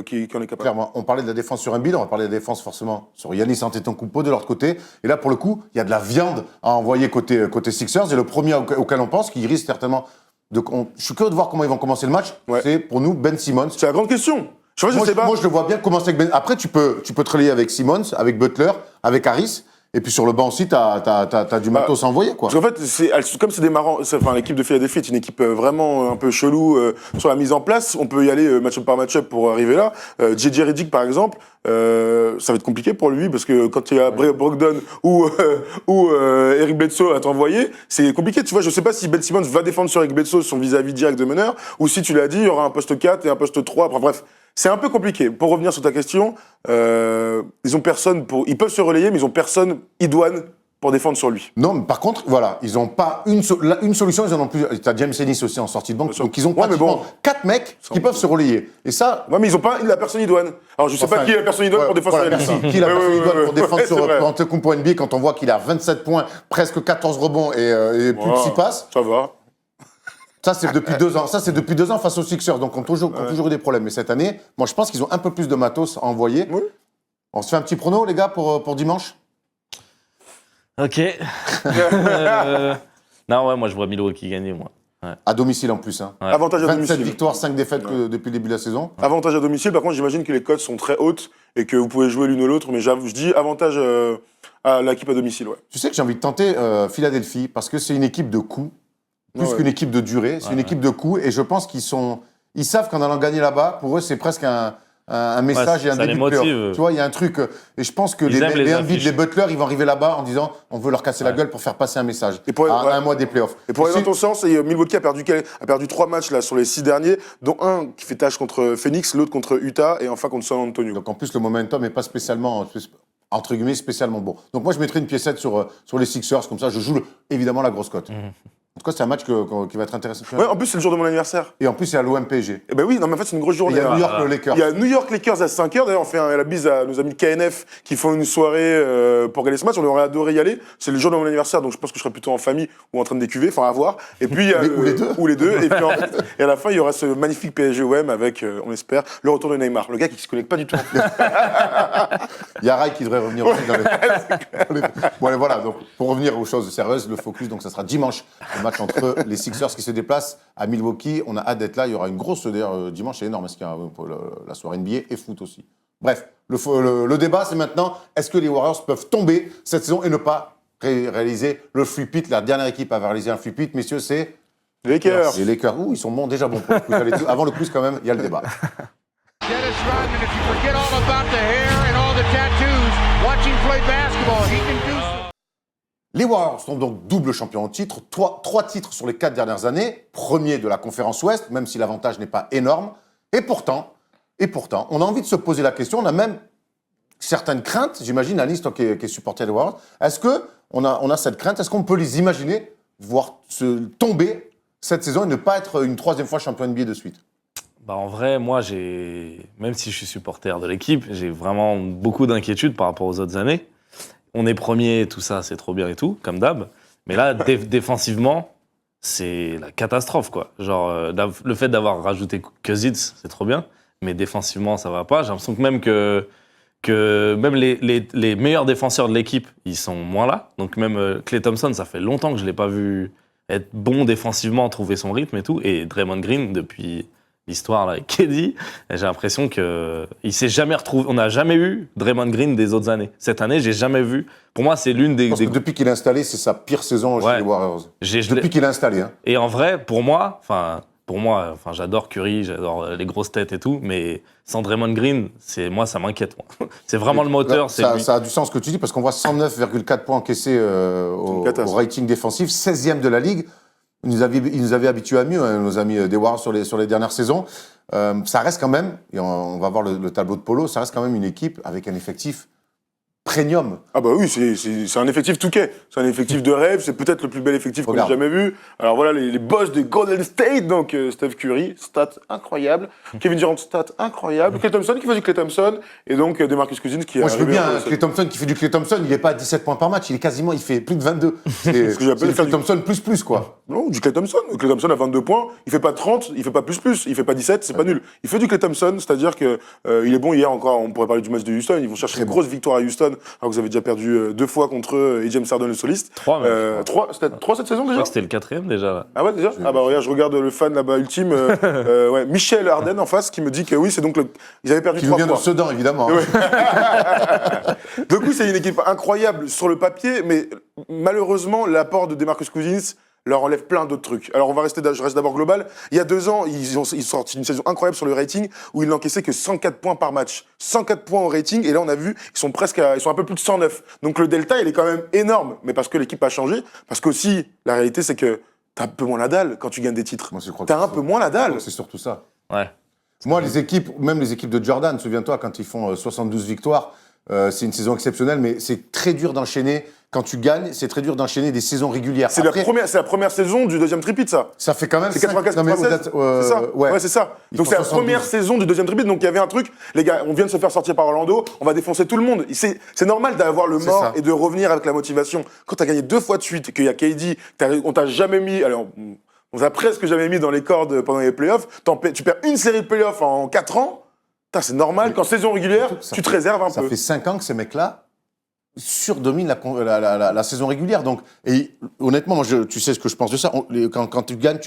qui en est capable. Clairement, on parlait de la défense sur Embiid, on va parler de la défense forcément sur Giannis Antetokounmpo de l'autre côté. Et là, pour le coup, il y a de la viande à envoyer côté Sixers. Et le premier auquel on pense, qui risque certainement je suis curieux de voir comment ils vont commencer le match. Ouais. C'est pour nous Ben Simmons. C'est la grande question. Je sais pas. Moi, je le vois bien commencer avec Ben. Après, tu peux te relayer avec Simmons, avec Butler, avec Harris. Et puis sur le banc aussi, t'as du matos à envoyer, quoi. Parce qu'en fait, comme c'est des marrants, l'équipe de Philadelphie est une équipe vraiment un peu chelou sur la mise en place. On peut y aller match-up par match-up pour arriver là. JJ Redick, par exemple, ça va être compliqué pour lui parce que quand il y a Brogdon ou Eric Bledsoe à t'envoyer, c'est compliqué. Tu vois, je sais pas si Ben Simmons va défendre sur Eric Bledsoe son vis-à-vis direct de meneur ou si tu l'as dit, il y aura un poste 4 et un poste 3. Bref. C'est un peu compliqué. Pour revenir sur ta question, ils ont personne ils peuvent se relayer, mais ils ont personne idoine pour défendre sur lui. Non, mais par contre, voilà, ils ont pas une solution, ils en ont plus. T'as James Ennis aussi en sortie de banque, donc ils ont pratiquement 4 mecs qui peuvent se relayer. Et ça. Ouais, mais ils ont pas la personne idoine. Alors je sais pas qui est la personne idoine pour défendre sur Ennis. Qui est la personne idoine pour défendre sur Antetokounmpo NBA quand on voit qu'il a 27 points, presque 14 rebonds et plus de 6 passes. Ça va. Ça, c'est depuis 2 ans. Ça, c'est depuis 2 ans face aux Sixers. Donc, on a toujours eu des problèmes. Mais cette année, moi, je pense qu'ils ont un peu plus de matos à envoyer. Oui. On se fait un petit prono, les gars, pour dimanche? Ok. Non, ouais, moi, je vois Milwaukee gagner, moi. Ouais. À domicile, en plus. Hein. Ouais. Avantage à 27 domicile. victoires, 5 défaites depuis le début de la saison. Avantage à domicile. Par contre, j'imagine que les cotes sont très hautes et que vous pouvez jouer l'une ou l'autre. Mais je dis avantage à l'équipe à domicile, ouais. Tu sais que j'ai envie de tenter Philadelphie parce que c'est une équipe de coups. Plus qu'une équipe de durée, c'est une équipe de coups. Et je pense qu'ils savent qu'en allant gagner là-bas, pour eux, c'est presque un message et un début de playoff. Tu vois, il y a un truc. Et je pense que les Embiid, les Butler, ils vont arriver là-bas en disant on veut leur casser la gueule pour faire passer un message à un mois des playoffs. Et pour aller dans ton sens, Milwaukee a perdu 3 matchs là, sur les 6 derniers, dont un qui fait tâche contre Phoenix, l'autre contre Utah et enfin contre San Antonio. Donc en plus, le momentum n'est pas spécialement. Entre guillemets, spécialement bon. Donc moi, je mettrais une piécette sur les Sixers, comme ça, je joue évidemment la grosse cote. En tout cas, c'est un match qui va être intéressant. Ouais, en plus, c'est le jour de mon anniversaire. Et en plus, c'est à l'OM-PSG. Eh ben oui, non, mais en fait, c'est une grosse journée. Il y a New York Lakers. Il y a New York Lakers à 5h. D'ailleurs, on fait la bise à nos amis KNF qui font une soirée pour regarder ce match. On aurait adoré y aller. C'est le jour de mon anniversaire, donc je pense que je serai plutôt en famille ou en train de décuver, enfin à voir. Et puis, il y a ou les deux. Et puis, et à la fin, il y aura ce magnifique PSG-OM avec, on espère, le retour de Neymar. Le gars qui se connecte pas du tout. Il y a Rai qui devrait revenir aussi dans les... Bon, allez, voilà. Donc, pour revenir aux choses sérieuses, le focus, donc ça sera dimanche, le match entre les Sixers qui se déplacent à Milwaukee. On a hâte d'être là. Il y aura une grosse, d'ailleurs, dimanche, c'est énorme, parce qu'il y a la soirée NBA et foot aussi. Bref, le débat, c'est maintenant, est-ce que les Warriors peuvent tomber cette saison et ne pas réaliser le three-peat? La dernière équipe à avoir réalisé un three-peat, messieurs, c'est les Lakers. Les Lakers. Ouh, ils sont bons, déjà bons pour le quiz. Avant le quiz, quand même, il y a le débat. Dennis Rodman, if you forget all about the hair and all the tattoos, watching play basketball, he can do so. Les Warriors sont donc double champions au titre, 3 titres sur les 4 dernières années, premier de la conférence Ouest, même si l'avantage n'est pas énorme. Et pourtant, on a envie de se poser la question, on a même certaines craintes, j'imagine, Alice, toi qui es supporter des Warriors, est-ce qu'on a cette crainte, est-ce qu'on peut les imaginer voir se tomber cette saison et ne pas être une 3e fois champion NBA de suite? Bah en vrai, moi, même si je suis supporter de l'équipe, j'ai vraiment beaucoup d'inquiétudes par rapport aux autres années. On est premier, tout ça, c'est trop bien et tout, comme d'hab. Mais là, défensivement, c'est la catastrophe, quoi. Genre, le fait d'avoir rajouté Cousins, c'est trop bien, mais défensivement, ça va pas. J'ai l'impression que même les meilleurs défenseurs de l'équipe, ils sont moins là. Donc même Klay Thompson, ça fait longtemps que je l'ai pas vu être bon défensivement, trouver son rythme et tout. Et Draymond Green, depuis l'histoire là avec KD, j'ai l'impression que il s'est jamais retrouvé. On n'a jamais eu Draymond Green des autres années. Cette année, j'ai jamais vu. Pour moi, c'est l'une des. Je pense que depuis qu'il est installé, c'est sa pire saison chez les Warriors. Depuis qu'il est installé. Hein. Et en vrai, pour moi, j'adore Curry, j'adore les grosses têtes et tout, mais sans Draymond Green, ça m'inquiète. Moi. C'est vraiment le moteur. Là, ça a du sens ce que tu dis, parce qu'on voit 109,4 points encaissés au rating défensif, 16e de la Ligue. Ils nous avaient habitués à mieux, hein, nos amis des Warriors sur les dernières saisons. Ça reste quand même, et on va voir le tableau de Polo, ça reste quand même une équipe avec un effectif premium. Ah bah oui, c'est un effectif touquet. C'est un effectif de rêve. C'est peut-être le plus bel effectif qu'on ait jamais vu. Alors voilà, les boss de Golden State. Donc Steph Curry, stats incroyables. Kevin Durant, stats incroyables. Klay Thompson qui fait du Klay Thompson. Et donc DeMarcus Cousins qui est Moi je veux bien, Klay Thompson qui fait du Klay Thompson, il est pas à 17 points par match. Il fait plus de 22. C'est ce que j'appelle Klay Thompson plus quoi. Non, du Klay Thompson. Klay Thompson a 22 points. Il fait pas 30, il fait pas plus, il fait pas 17, c'est pas nul. Il fait du Klay Thompson, c'est-à-dire que il est bon. Hier encore, on pourrait parler du match de Houston. Ils vont chercher une grosse victoire à Houston. Alors que vous avez déjà perdu 2 fois contre eux et James Harden le soliste. 3 même. 3 cette saison déjà. C'était le 4e déjà. Là. Ah ouais déjà. Ah bah regarde, je regarde le fan là-bas ultime, ouais, Michel Harden en face qui me dit que oui, c'est donc ils avaient perdu 3 fois. Qui vient de Sedan évidemment. Hein. Ouais. Donc oui, c'est une équipe incroyable sur le papier, mais malheureusement l'apport de DeMarcus Cousins leur enlève plein d'autres trucs. Alors je reste d'abord global. Il y a 2 ans, ils sortent une saison incroyable sur le rating où ils n'encaissaient que 104 points par match. 104 points au rating, et là on a vu, ils sont un peu plus de 109. Donc le delta, il est quand même énorme, mais parce que l'équipe a changé, parce qu'aussi, la réalité c'est que t'as un peu moins la dalle quand tu gagnes des titres. T'as un peu moins la dalle. C'est surtout ça. Ouais. Moi, les équipes de Jordan, souviens-toi, quand ils font 72 victoires, c'est une saison exceptionnelle, mais c'est très dur d'enchaîner. Quand tu gagnes, c'est très dur d'enchaîner des saisons régulières. C'est la première saison du deuxième tripit, ça. Ça fait quand même. C'est 94-96. C'est ça. Ouais, c'est ça. Donc c'est la première saison du deuxième tripit. Donc il y avait un truc, les gars, on vient de se faire sortir par Orlando, on va défoncer tout le monde. C'est normal d'avoir le mort et de revenir avec la motivation. Quand t'as gagné 2 fois de suite, qu'il y a KD, on t'a jamais mis. Alors, on t'a presque jamais mis dans les cordes pendant les playoffs. Tu perds une série de playoffs en 4 ans. C'est normal qu'en saison régulière, tu te réserves un peu. Ça fait 5 ans que ces mecs-là surdominent la saison régulière. Donc, et honnêtement, moi, tu sais ce que je pense de ça. Quand tu gagnes,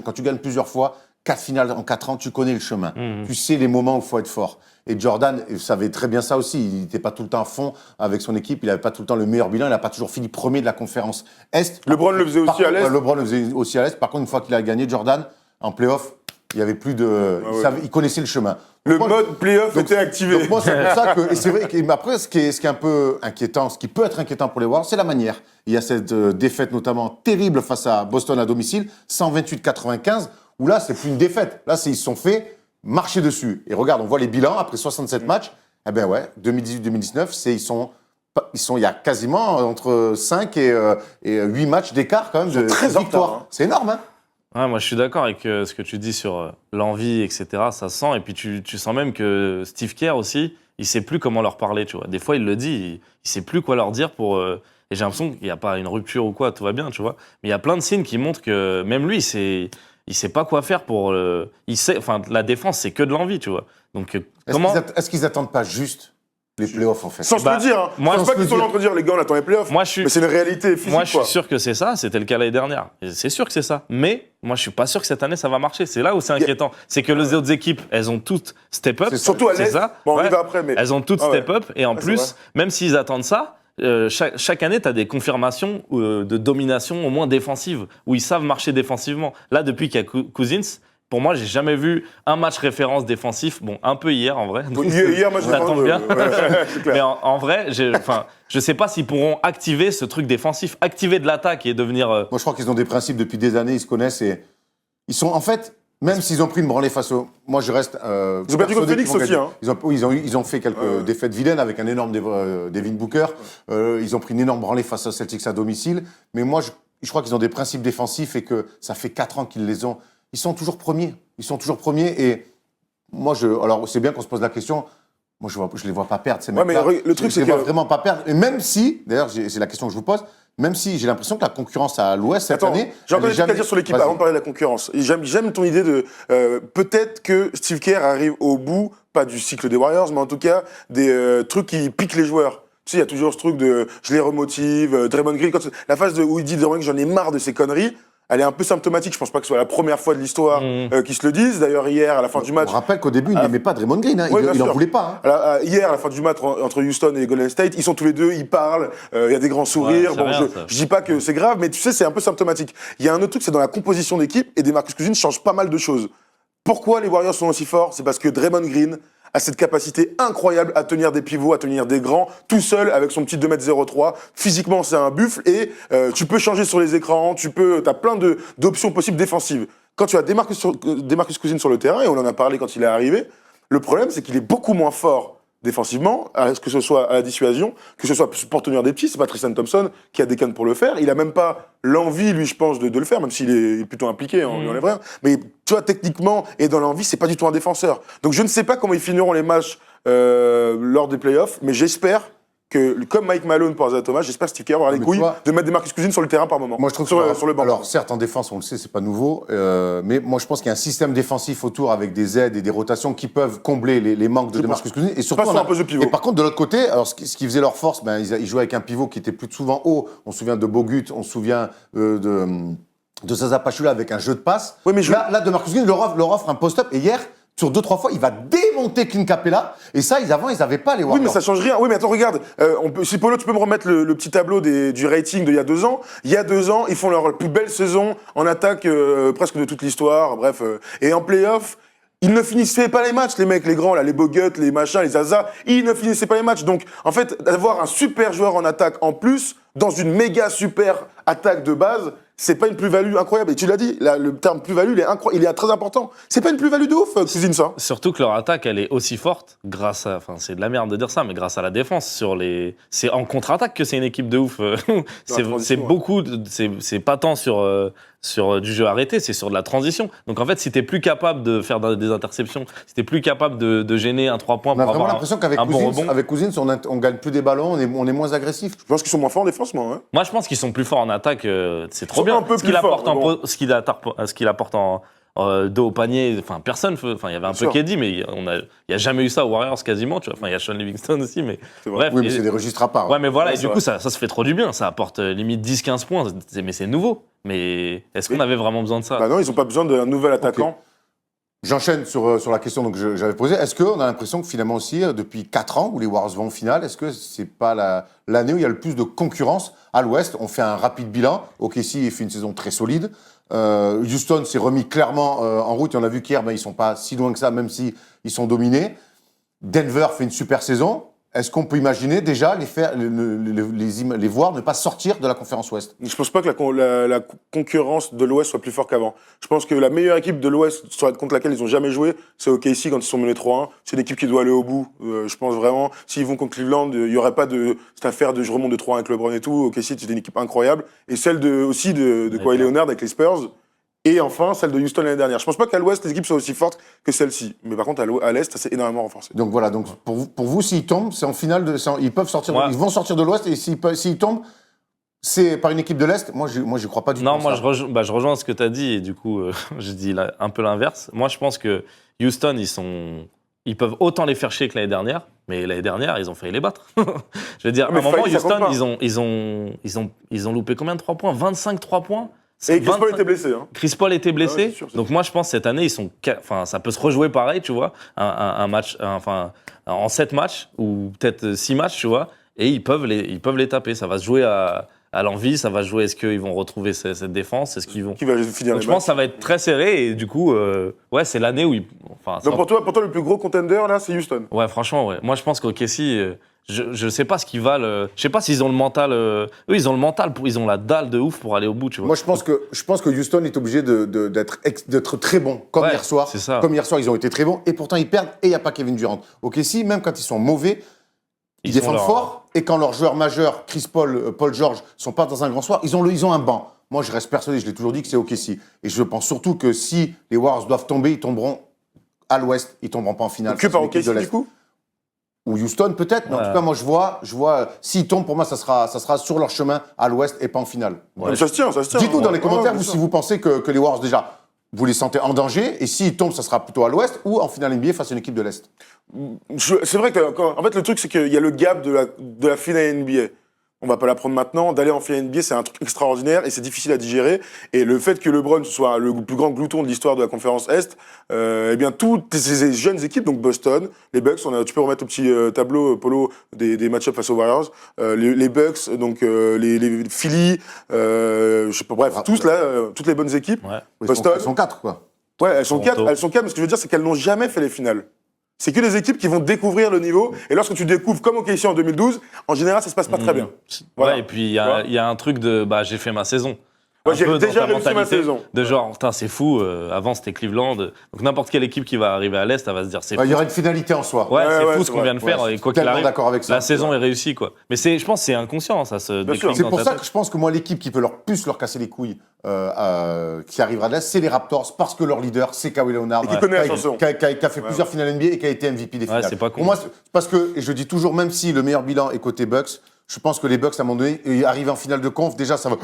quand tu gagnes plusieurs fois, 4 finales en 4 ans, tu connais le chemin. Tu sais les moments où il faut être fort. Et Jordan savait très bien ça aussi. Il n'était pas tout le temps à fond avec son équipe. Il n'avait pas tout le temps le meilleur bilan. Il n'a pas toujours fini premier de la conférence Est. LeBron le faisait aussi à l'Est. LeBron le faisait aussi à l'Est. Par contre, une fois qu'il a gagné, Jordan, en play-off, il y avait plus de. Il connaissait le chemin. Le mode playoff était activé. Donc moi, c'est pour ça que. Et c'est vrai qu'après, ce qui est un peu inquiétant, ce qui peut être inquiétant pour les Warriors, c'est la manière. Il y a cette défaite notamment terrible face à Boston à domicile, 128-95, où là, c'est plus une défaite. Là, ils se sont fait marcher dessus. Et regarde, on voit les bilans après 67 matchs. Eh ben ouais, 2018-2019, il y a quasiment entre 5 et 8 matchs d'écart quand même de victoire. Hein. C'est énorme, hein. Ouais, moi, je suis d'accord avec ce que tu dis sur l'envie, etc. Ça se sent. Et puis, tu sens même que Steve Kerr aussi, il sait plus comment leur parler, tu vois. Des fois, il le dit, il sait plus quoi leur dire pour... Et j'ai l'impression qu'il n'y a pas une rupture ou quoi, tout va bien, tu vois. Mais il y a plein de signes qui montrent que même lui, il sait pas quoi faire pour... la défense, c'est que de l'envie, tu vois. Donc, est-ce qu'ils attendent pas juste les playoffs, en fait? Sans se le dire, hein. Moi, je pense pas qu'ils sont là en train de dire, les gars, on attend les playoffs. Mais c'est une réalité physique. Moi, je suis sûr que c'est ça. C'était le cas l'année dernière. C'est sûr que c'est ça. Mais moi, je suis pas sûr que cette année, ça va marcher. C'est là où c'est inquiétant. C'est que les autres équipes, elles ont toutes step up. Surtout à l'Est. Bon, on y va après, mais. Elles ont toutes step up. Et en plus, même s'ils attendent ça, chaque année, tu as des confirmations de domination, au moins défensive, où ils savent marcher défensivement. Là, depuis qu'il y a Cousins, pour moi, j'ai jamais vu un match référence défensif. Bon, un peu hier en vrai. Hier, moi, je Ça tombe bien. c'est clair. Mais en vrai, je sais pas s'ils pourront activer ce truc défensif, activer de l'attaque et devenir. Moi, je crois qu'ils ont des principes depuis des années, ils se connaissent et ils sont en fait, même s'ils ont pris une branlée face au. Moi, je reste. Ils ont perdu contre Phoenix aussi, hein. Ils ont fait quelques défaites vilaines avec un énorme Devin Booker. Ils ont pris une énorme branlée face aux Celtics à domicile. Mais moi, je crois qu'ils ont des principes défensifs et que ça fait 4 ans qu'ils les ont. Ils sont toujours premiers. Et moi, alors, c'est bien qu'on se pose la question. Moi, je les vois pas perdre, ces mecs-là. mais le truc, je c'est les que. vois vraiment pas perdre. Et même si, d'ailleurs, c'est la question que je vous pose, même si j'ai l'impression que la concurrence à l'Ouest cette année. J'ai encore elle est des trucs à dire sur l'équipe Vas-y. avant de parler de la concurrence. Et j'aime ton idée de peut-être que Steve Kerr arrive au bout, pas du cycle des Warriors, mais en tout cas des trucs qui piquent les joueurs. Tu sais, il y a toujours ce truc de je les remotive, Draymond Green, la phase où il dit Draymond Green, j'en ai marre de ces conneries. Elle est un peu symptomatique. Je pense pas que ce soit la première fois de l'histoire qu'ils se le disent. D'ailleurs, hier, à la fin du match. On rappelle qu'au début, il n'aimait pas Draymond Green. Ouais, il bien n'en sûr. voulait pas. Hier, à la fin du match entre Houston et Golden State, ils sont tous les deux, ils parlent, il y a des grands sourires. Ouais, c'est Bon, rien, ça. je dis pas que c'est grave, mais tu sais, c'est un peu symptomatique. Il y a un autre truc, c'est dans la composition d'équipe, et DeMarcus Cousins change pas mal de choses. Pourquoi les Warriors sont aussi forts? C'est parce que Draymond Green a cette capacité incroyable à tenir des pivots, à tenir des grands, tout seul avec son petit 2m03. Physiquement, c'est un buffle et tu peux changer sur les écrans, t'as plein d'options possibles défensives. Quand tu as DeMarcus Cousins sur le terrain, et on en a parlé quand il est arrivé, le problème, c'est qu'il est beaucoup moins fort défensivement, que ce soit à la dissuasion, que ce soit pour tenir des petits. C'est pas Tristan Thompson qui a des cannes pour le faire. Il a même pas l'envie, lui, je pense, de le faire, même s'il est plutôt impliqué, on lui enlève rien. Mais tu vois, techniquement et dans l'envie, c'est pas du tout un défenseur. Donc je ne sais pas comment ils finiront les matchs lors des playoffs, mais j'espère que, comme Mike Malone pour Isaiah Thomas, j'espère que Steve Kerr aura les Mais couilles tu vois, de mettre DeMarcus Cousins sur le terrain par moment. Moi, je trouve sur le banc. Alors, certes, en défense, on le sait, c'est pas nouveau. Mais moi, je pense qu'il y a un système défensif autour avec des aides et des rotations qui peuvent combler les manques de Je DeMarcus Cousins. Et surtout, Pas sur un poste de pivot. Et par contre, de l'autre côté, alors ce qui faisait leur force, ils jouaient avec un pivot qui était plus souvent haut. On se souvient de Bogut, on se souvient de Zaza Pachulia avec un jeu de passe. Oui, mais là, DeMarcus Cousins leur offre un post-up. Et hier, sur 2-3 fois, il va démonter Clint Capella. Et ça, avant, ils n'avaient pas les Warriors. Oui, mais ça change rien. Oui, mais attends, regarde. Si Polo, tu peux me remettre le petit tableau du rating d'il y a 2 ans. Il y a 2 ans, ils font leur plus belle saison en attaque presque de toute l'histoire. Bref. Et en play-off, ils ne finissaient pas les matchs, les mecs, les grands, là, les Bogut, les machins, les Zaza. Ils ne finissaient pas les matchs. Donc, en fait, d'avoir un super joueur en attaque en plus, dans une méga super attaque de base, c'est pas une plus-value incroyable. Et tu l'as dit, le terme plus-value, il est très important. C'est pas une plus-value de ouf, Cousins, ça. Surtout que leur attaque, elle est aussi forte grâce à. Enfin, c'est de la merde de dire ça, mais grâce à la défense. C'est en contre-attaque que c'est une équipe de ouf. C'est transition, beaucoup. C'est pas tant sur du jeu arrêté, c'est sur de la transition. Donc en fait, si t'es plus capable de faire des interceptions, si t'es plus capable de gêner un 3 points On a pour vraiment avoir l'impression qu'avec un bon Cousins, rebond. on gagne plus des ballons, on est moins agressif. Je pense qu'ils sont moins forts en défense, moi. Hein. Moi, je pense qu'ils sont plus forts en attaque. C'est trop sont bien. un peu Ce qu'il plus apporte forts, mais bon. ce qu'il apporte en dos au panier. Enfin, personne. Enfin, il y avait un peu sûr. KD, mais il y a jamais eu ça aux Warriors quasiment. Tu vois. Enfin, il y a Sean Livingston aussi, mais C'est vrai. bref. Oui, mais c'est des registres à part. Ouais, mais voilà, Ouais, et c'est du vrai. coup, ça se fait trop du bien. Ça apporte limite 10-15 points. Mais c'est nouveau. Mais est-ce qu'on avait vraiment besoin de ça? Bah non, ils ont pas besoin d'un nouvel attaquant. J'enchaîne sur la question que j'avais posée. Est-ce qu'on a l'impression que finalement aussi, depuis 4 ans où les Warriors vont en finale, est-ce que c'est pas l'année où il y a le plus de concurrence à l'Ouest? On fait un rapide bilan. OKC fait une saison très solide. Houston s'est remis clairement en route. Et on a vu qu'hier, ils sont pas si loin que ça, même si ils sont dominés. Denver fait une super saison. Est-ce qu'on peut imaginer déjà les voir ne pas sortir de la conférence Ouest? Je pense pas que la concurrence de l'Ouest soit plus forte qu'avant. Je pense que la meilleure équipe de l'Ouest contre laquelle ils ont jamais joué, c'est OKC quand ils sont menés 3-1. C'est une équipe qui doit aller au bout. Je pense vraiment, s'ils vont contre Cleveland, il y aurait pas cette affaire de je remonte de 3-1 avec LeBron et tout. OKC, c'était une équipe incroyable. Et celle aussi de Kawhi Leonard avec les Spurs. Et enfin, celle de Houston l'année dernière. Je pense pas qu'à l'Ouest, les équipes soient aussi fortes que celle-ci. Mais par contre, à l'Est, ça s'est énormément renforcé. Donc voilà, donc pour vous, s'ils tombent, c'est en finale, ils peuvent sortir, Ouais. ils vont sortir de l'Ouest et s'ils tombent, c'est par une équipe de l'Est. Moi, je crois pas du tout. Non, en moi, ça. je rejoins ce que tu as dit et du coup, je dis un peu l'inverse. Moi, je pense que Houston, ils peuvent autant les faire chier que l'année dernière, mais l'année dernière, ils ont failli les battre. Je veux dire, à Mais un moment, failli, ça compte Houston, pas. ils ont loupé combien de 3 points? 25 3 points. Et Chris Paul 25. était blessé. Hein. Chris Paul était blessé, Ouais, c'est sûr, c'est donc moi je pense que cette année ça peut se rejouer pareil, tu vois, un match, en 7 matchs ou peut-être 6 matchs, tu vois, et ils peuvent les taper. Ça va se jouer à à l'envie, ça va jouer. Est-ce qu'ils vont retrouver cette défense? Est-ce qu'ils vont. Qui va finir Donc les je pense matchs. que ça va être très serré et du coup, ouais, c'est l'année où ils. Enfin, Donc pour toi, le plus gros contender, là, c'est Houston. Ouais, franchement, ouais. Moi, je pense qu'OKC, je sais pas ce qu'ils valent. Je sais pas s'ils ont le mental. Eux, ils ont le mental, ils ont la dalle de ouf pour aller au bout, tu vois. Moi, je pense que Houston est obligé d'être très bon, comme Ouais, hier soir. c'est ça. Comme hier soir, ils ont été très bons, et pourtant ils perdent, et il n'y a pas Kevin Durant. Ok, si, même quand ils sont mauvais, ils sont défendent là, fort, et quand leurs joueurs majeurs, Chris Paul, Paul George, sont pas dans un grand soir, ils ont un banc. Moi, je reste persuadé, je l'ai toujours dit, que c'est OKC. Et je pense surtout que si les Warriors doivent tomber, ils tomberont à l'ouest, ils tomberont pas en finale. Que par face aux équipes de OKC, l'Est. du coup. Ou Houston peut-être, mais en Ouais. tout cas moi je vois s'ils tombent, pour moi ça sera sur leur chemin à l'ouest et pas en finale. Donc ça se tient, ça se tient. Dites-nous dans les Ouais, commentaires ouais, vous, bien si vous pensez que les Warriors déjà vous les sentez en danger, et s'ils tombent ça sera plutôt à l'ouest ou en finale NBA face à une équipe de l'Est. C'est vrai que, en fait, le truc, c'est qu'il y a le gap de la finale NBA. On va pas la prendre maintenant. D'aller en finale NBA, c'est un truc extraordinaire et c'est difficile à digérer. Et le fait que LeBron soit le plus grand glouton de l'histoire de la conférence Est, eh bien, toutes ces jeunes équipes, donc Boston, les Bucks, tu peux remettre au petit tableau, Polo, des match-ups face aux Warriors, les Bucks, donc les Philly, je sais pas, bref, tous là, toutes les bonnes équipes. Ouais. Boston. Ils sont 4 quoi. Ouais, elles sont Toronto. 4, mais ce que je veux dire, c'est qu'elles n'ont jamais fait les finales. C'est que les équipes qui vont découvrir le niveau. Et lorsque tu découvres comme OKC en 2012, en général, ça se passe pas très bien. Voilà. Ouais, et puis il y Tu vois a un truc de. Bah, j'ai fait ma saison. Moi, Un j'ai peu dans déjà ta réussi ma mentalité saison. De genre, putain, c'est fou. Avant, c'était Cleveland. Donc n'importe quelle équipe qui va arriver à l'Est, elle va se dire, c'est fou. Il y aura une finalité en soi. Ouais, c'est ouais, fou c'est ce qu'on vrai. vient de faire. Ouais, Et je quoi suis qu'il tellement arrive, d'accord avec ça. la saison est réussie, quoi. Mais je pense que c'est inconscient, ça se Bien sûr. décline C'est dans pour ta ça tête. que je pense que moi l'équipe qui peut plus leur casser les couilles qui arrivera de l'Est, c'est les Raptors, parce que leur leader c'est Kawhi Leonard, Et qui connaît la qui a- chanson. qui a fait plusieurs finales NBA et qui a été MVP des finales. c'est pas con. Pour moi, c'est parce que, et je dis toujours, même si le meilleur bilan est côté Bucks, je pense que les Bucks, à un moment donné, arriver en finale de conf, déjà, ça va.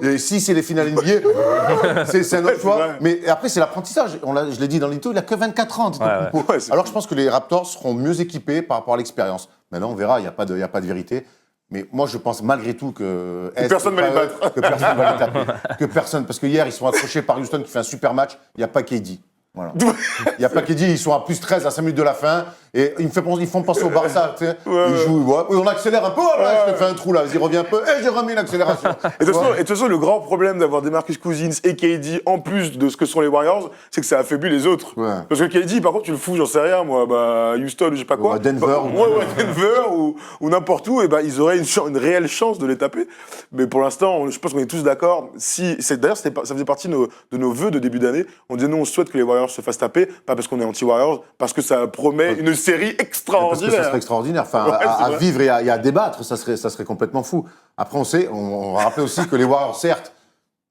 Et si c'est les finales NBA, c'est un autre choix. vrai. Mais après, c'est l'apprentissage. Je l'ai dit dans l'intro, il a que 24 ans. Antetokounmpo. Ouais, c'est Alors, fou. je pense que les Raptors seront mieux équipés par rapport à l'expérience. Maintenant, on verra, il n'y a pas de vérité. Mais moi, je pense malgré tout que personne va les battre. que personne va les taper. Que personne. Parce que hier, ils sont accrochés par Houston qui fait un super match. Il n'y a pas KD. Voilà. Il n'y a pas KD, ils sont à plus 13 à 5 minutes de la fin. Et ils font penser au Barça. Tu sais. Ils jouent, ouais. Oui, on accélère un peu. Voilà, je te fais un trou là. Vas-y, reviens un peu. Et j'ai remis une accélération. Et de toute façon, le grand problème d'avoir des Marcus Cousins et KD en plus de ce que sont les Warriors, c'est que ça affaiblit les autres. Ouais. Parce que KD, par contre, tu le fous, j'en sais rien, moi, Houston ou je sais pas quoi. à Denver, Ouais, Denver ou n'importe où, et ben ils auraient une réelle chance de les taper. Mais pour l'instant, je pense qu'on est tous d'accord. D'ailleurs, ça faisait partie de nos vœux de début d'année. On disait, nous, on souhaite que les Warriors se fassent taper, pas parce qu'on est anti-Warriors, parce que ça promet une série Parce que ça extraordinaire. serait extraordinaire. Enfin, Ouais, c'est à vrai. vivre et à débattre, ça serait complètement fou. Après, on va rappeler aussi que les Warriors, certes,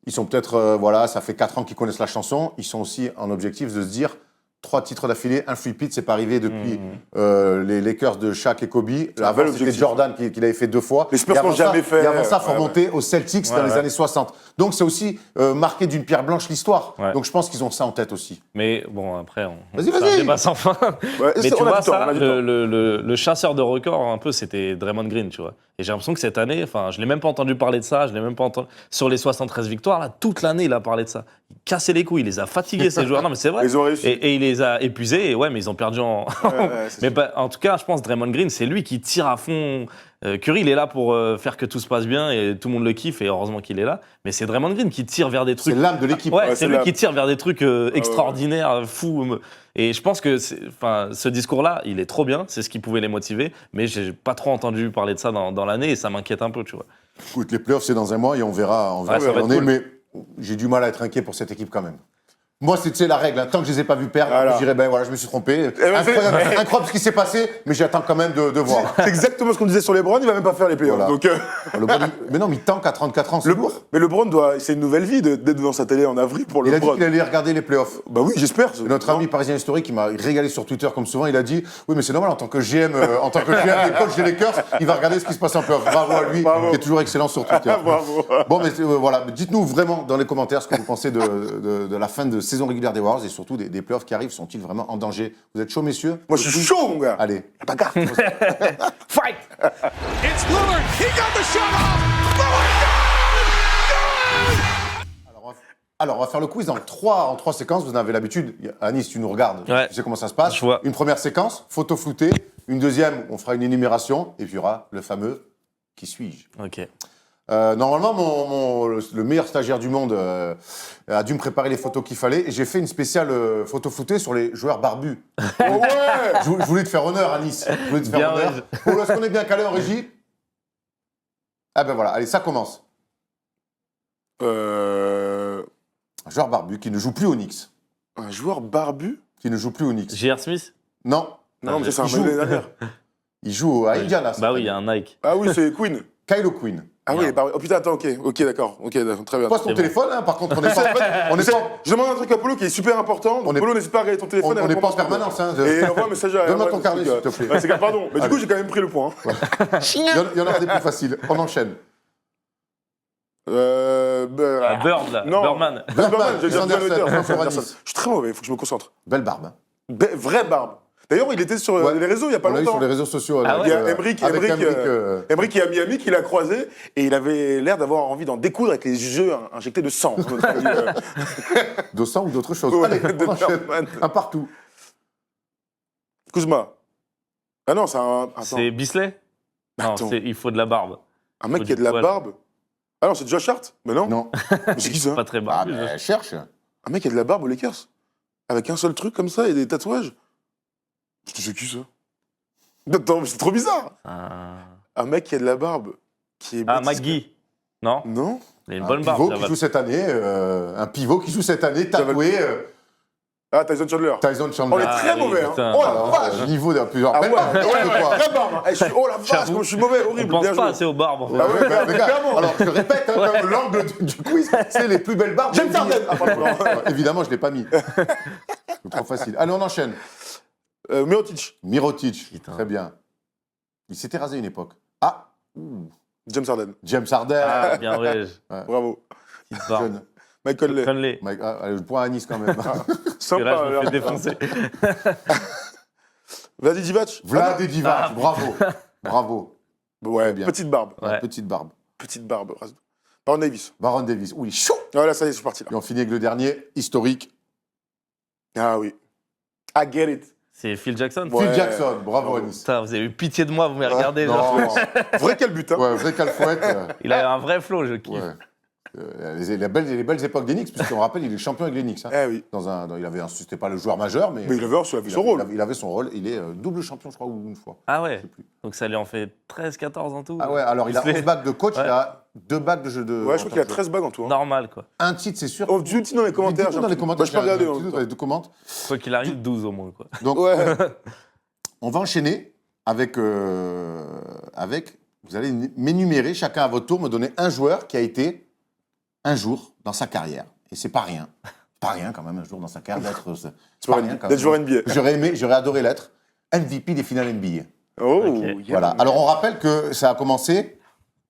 ils sont peut-être, ça fait 4 ans qu'ils connaissent la chanson. Ils sont aussi en objectif de se dire 3 titres d'affilée, un repeat, c'est pas arrivé depuis les Lakers de Shaq et Kobe. Avant, bel c'était objectif. Jordan qui l'avait fait 2 fois. Les Spurs Et avant l'ont jamais fait. Et avant ça, il faut Ouais, remonter aux Celtics dans les années 60. Donc, c'est aussi marqué d'une pierre blanche l'histoire. Ouais. Donc, je pense qu'ils ont ça en tête aussi. Mais bon, après, Vas-y, c'est vas-y. un débat sans fin. Ouais, Mais tu on a vois, du temps, ça, on a du temps. le chasseur de records, un peu, c'était Draymond Green, tu vois. Et j'ai l'impression que cette année, enfin, je l'ai même pas entendu parler de ça, je l'ai même pas entendu. Sur les 73 victoires, là, toute l'année, il a parlé de ça. Il cassait les couilles, il les a fatigués, ces joueurs. Non, mais c'est vrai. Ils ont réussi. Et il les a épuisés, et ouais, mais ils ont perdu en. C'est mais sûr. bah, en tout cas, je pense que Draymond Green, c'est lui qui tire à fond. Curry, il est là pour faire que tout se passe bien et tout le monde le kiffe, et heureusement qu'il est là. Mais c'est Draymond Green qui tire vers des trucs. C'est l'âme de l'équipe. Ouais, Ouais, c'est c'est lui l'âme. qui tire vers des trucs extraordinaires, fous. Et je pense que ce discours-là, il est trop bien, c'est ce qui pouvait les motiver, mais j'ai pas trop entendu parler de ça dans l'année et ça m'inquiète un peu, tu vois. Écoute, les playoffs, c'est dans un mois et on verra Ouais, ça où va on être est. cool. Mais j'ai du mal à être inquiet pour cette équipe quand même. Moi, c'est la règle. Tant que je les ai pas vus perdre, Voilà. je dirais, ben voilà, je me suis trompé. ben, Incroyable ce qui s'est passé, mais j'attends quand même de voir. C'est exactement ce qu'on disait sur LeBron, il va même pas faire les playoffs. Voilà. Donc, Mais non, mais il tank à 34 ans, c'est lourd. mais LeBron c'est une nouvelle vie d'être devant sa télé en avril pour Il a dit LeBron. qu'il allait regarder les playoffs. Bah oui, j'espère. Et notre ami parisien historique qui m'a régalé sur Twitter comme souvent, il a dit oui mais c'est normal en tant que GM et coach des Lakers, il va regarder ce qui se passe en playoff. Bravo à lui, Bravo. qui est toujours excellent sur Twitter. Bravo. Bon mais voilà, dites-nous vraiment dans les commentaires ce que vous pensez de la fin de saison régulière des Warriors et surtout des playoffs qui arrivent. Sont-ils vraiment en danger? Vous êtes chaud messieurs? Moi, je suis chaud, mon gars. Allez. Bagarre. Fight! It's Lillard. He got the shot off. Lillard, good! Alors, on va faire le quiz en trois séquences. Vous en avez l'habitude. Anis, tu nous regardes. Ouais. Tu sais comment ça se passe. Je vois. Une première séquence, photo floutée. Une deuxième, on fera une énumération. Et puis il y aura le fameux « Qui suis-je » Ok. Normalement, le meilleur stagiaire du monde a dû me préparer les photos qu'il fallait. Et j'ai fait une spéciale photo foutée sur les joueurs barbus. Oh ouais. Je voulais te faire honneur à Nice. Je voulais te faire Bien, honneur. ouais. Polo, est-ce qu'on est bien calé en régie? Ah ben voilà, allez, ça commence. Un joueur barbu qui ne joue plus au Knicks. Un joueur barbu? Qui ne joue plus au Knicks. J.R. Smith? Non, Non, mais ça, il c'est un joue. mec de l'année dernière. Il joue à Indiana. Bah oui, il y a un Nike. Ah oui, c'est Queen. Kylo Quinn. Ah oui, Merde. bah, oh putain, attends, ok, d'accord, très bien. Pose ton bon. téléphone, hein, par contre, on n'est pas, on est pas, Je demande un truc à Polo qui est super important. Donc, On est- Polo, n'hésite pas à regarder ton téléphone. on et n'est pas en répondre. permanence. Hein, Et envoie un message à. Donne-moi ouais, ton carnet, truc, s'il te plaît. Ouais, c'est pardon. Mais du Allez. coup, j'ai quand même pris le point. il y en aura des plus faciles. On enchaîne. Ah, Bird, là. Non. Birdman. Birdman, j'ai dit Anderson, Anderson. François Anderson. Nice. Je suis très mauvais, il faut que je me concentre. Belle barbe. Hein. Vraie barbe. D'ailleurs, il était sur Ouais. les réseaux il y a pas On l'a eu longtemps. sur les réseaux sociaux. Ah Il y ouais. a Emric, Emric, qui est à Miami, qui l'a croisé, et il avait l'air d'avoir envie d'en découdre avec les yeux injectés de sang. de sang ou d'autre chose. Ouais, Allez, de on enchaîne. Birdman. Un partout. Kuzma. Ah non, c'est un. Attends. C'est Bisley? Non, Attends. il faut de la barbe. Un mec faut qui a du de la poil. barbe. Ah non, c'est Josh Hart. Mais non. Non. Mais c'est qui ça? Pas très Ah, barbu. mais cherche. Un mec qui a de la barbe aux Lakers. Avec un seul truc comme ça et des tatouages. C'est qui ça? Attends, mais c'est trop bizarre. Un mec qui a de la barbe. Qui est Ah, métis. McGee. Non? Non. Il a une Un bonne barbe. pivot ça qui va. joue cette année. Un pivot qui joue cette année, tatoué. Ah, Tyson Chandler. Tyson Chandler. On est Ah, très oui, mauvais, hein. putain. Oh la Alors, vache. niveau d'un plusieurs. Ah ouais, Belle barbe, ouais, n'importe ouais, quoi. très barbe. Hein. Oh la vache, J'avoue. comme je suis mauvais, On horrible. pense Bien pas joué. assez aux barbes. en fait. Ah ouais, Ouais, les gars, clairement. alors je répète, hein, comme l'angle du quiz, c'est les plus belles barbes. James Harden. Ah, pardon. Évidemment, je ne l'ai pas mis. C'est trop facile. Allez, on enchaîne. Mirotic. Mirotic, Putain. très bien. Il s'était rasé une époque. Ah, ouh. James Harden. James Harden. Ah, bien ouais. Bravo. Petite barbe. Jeune. Michael Conley. Conley. Mike, allez, le point à Nice quand même. Et là, Sympa. je me fais défoncer. Vladi Divac. Vlad et Divac, Ah. bravo. Bravo. Ouais, bien. petite barbe. Ouais. Petite barbe. Petite barbe. Baron Davis. Baron Davis. Oui, chaud. Voilà, ça y est, je suis parti là. Et on finit avec le dernier, historique. Ah oui. I get it. C'est Phil Jackson. Ouais. Phil Jackson, bravo à Nice. Putain, vous avez eu pitié de moi, vous m'avez regardé. Non, genre. Vrai quel but, hein. ouais, vrai calfouette. Il a un vrai flow, je kiffe. Ouais. Les belles époques des Knicks, puisqu'on rappelle, il est champion avec les Knicks. Hein. Eh oui. Il avait c'était pas le joueur majeur, mais Mais il avait son rôle. Il avait son rôle. Il est double champion, je crois, ou une fois. Ah ouais. Je sais plus. Donc ça lui en fait 13-14 en tout. Ah ouais, alors il a 11 bagues de coach, Ouais. il a 2 bagues de jeu de. Ouais, je crois qu'il a 13 bagues en tout. Hein. Normal, quoi. Un titre, c'est sûr. Oh, dis-le dans les commentaires. Dites-le dans les commentaires. Bah, je peux regarder. Dites-le en même dans les deux commentaires. Quoi qu'il arrive, 12 au moins, quoi. Donc, temps. Ouais. on va enchaîner avec. Vous allez m'énumérer, chacun à votre tour, me donner un joueur qui a été un jour dans sa carrière. Et c'est pas rien. Pas rien, quand même, un jour dans sa carrière d'être. C'est pas rien, quand D'être même. joueur NBA. J'aurais adoré l'être. MVP des finales NBA. Oh, Ok. yeah. Voilà. Alors, on rappelle que ça a commencé.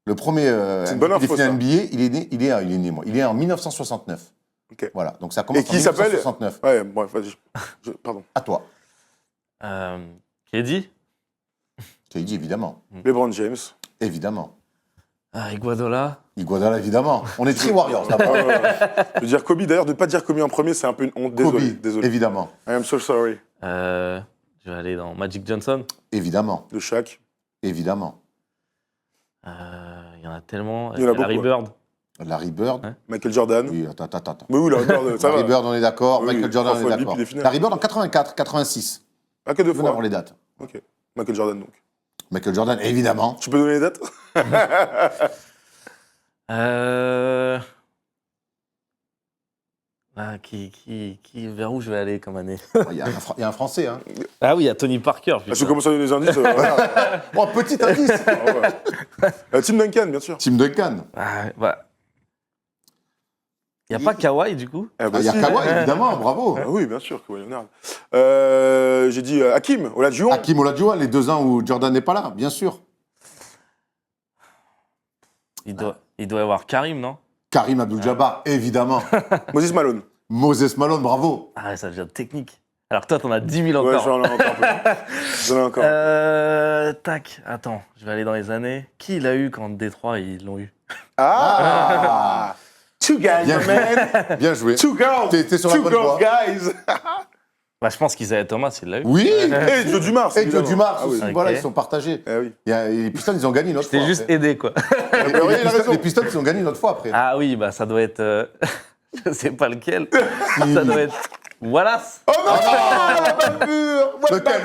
Le premier C'est une bonne MVP des info, finales ça. NBA, il est en 1969. Ok. Voilà. Donc, ça commence Et qui en s'appelle 1969. Ouais, bref, vas-y. Pardon. À toi. KD. Tu as dit évidemment. LeBron James. Évidemment. Iguodala. Iguodala, évidemment. On est très Warriors Ah, là-bas. ouais, ouais. Je veux dire Kobe. D'ailleurs, de ne pas dire Kobe en premier, c'est un peu une honte. Désolé. Kobe, Désolé. évidemment. I am so sorry. Je vais aller dans Magic Johnson. Évidemment. De Shaq. Évidemment. Il y en a tellement. Il y en a Larry beaucoup, Bird. Larry Bird. Ouais. Michael Jordan. Oui, attends. Mais oui, Larry Bird, ça Larry va. Bird, on est d'accord. Oui, Michael Jordan, trois on fois est d'accord. MVP des finales. Larry Bird en 84, 86. Ah, que deux Je veux fois. avoir les dates. Ok. Michael Jordan, donc. Michael Jordan, évidemment. Tu peux donner les dates? Vers où je vais aller comme année? Il y a un Français. Hein. Ah oui, il y a Tony Parker. Ah, je commence à donner des indices. Voilà. Oh, petit indice. Ah ouais. Tim Duncan, bien sûr. Tim Duncan. Il n'y a pas Kawhi, du coup? Ah, Il y a si. Kawhi, évidemment, bravo. Ah oui, bien sûr, Kawhi Leonard. J'ai dit Hakim, Olajuwon. Hakim Olajuwon, les 2 ans où Jordan n'est pas là, bien sûr. Il doit y avoir Karim, non? Karim Abdul-Jabbar, évidemment. Moses Malone. Moses Malone, bravo. Ah, ça devient technique. Alors que toi, t'en as 10 000 Ouais, encore. j'en ai encore un peu. J'en ai encore. Tac, attends, je vais aller dans les années. Qui il a eu quand Détroit, ils l'ont eu? Ah, Two guys, Bien my man. Bien joué. Two girls. T'es sur la Two bonne girls, voie. guys. Bah, je pense qu'Isaiah Thomas, il l'a eu. Oui. Et Joe Dumars. Et Joe évidemment. Dumars Ah oui. aussi. Ok. Voilà, ils sont partagés. Eh oui. Les Pistons, ils ont gagné une autre fois. T'es juste après. aidé, quoi. Et oui, il a raison. les Pistons, ils ont gagné une autre fois après. Ah oui, bah ça doit être. Je sais pas lequel. Ça doit être. Wallace. Oh non, pas pur.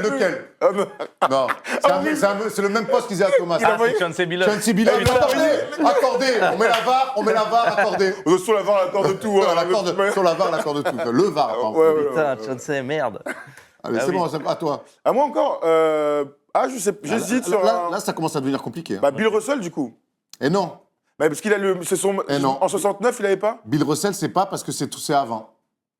Lequel Ah, non. Non, c'est le même poste qu'Isaiah Thomas. Ah, c'est Chauncey Billups. Chauncey Billups, accordé. On met la VAR, accordé. Sur la VAR, elle accorde tout. Sur hein. la VAR, elle accorde tout. Le VAR, pardon. Ouais, ouais, ouais. Putain, Chauncey, merde. Allez, Ah c'est oui. bon, à toi. À moi encore je sais, j'hésite sur un... Là, ça commence à devenir compliqué. Bah, Bill Russell, du coup. Et non, Bah, parce qu'il a c'est son... Eh non. En 69, il avait pas. Bill Russell, c'est pas parce que c'est avant.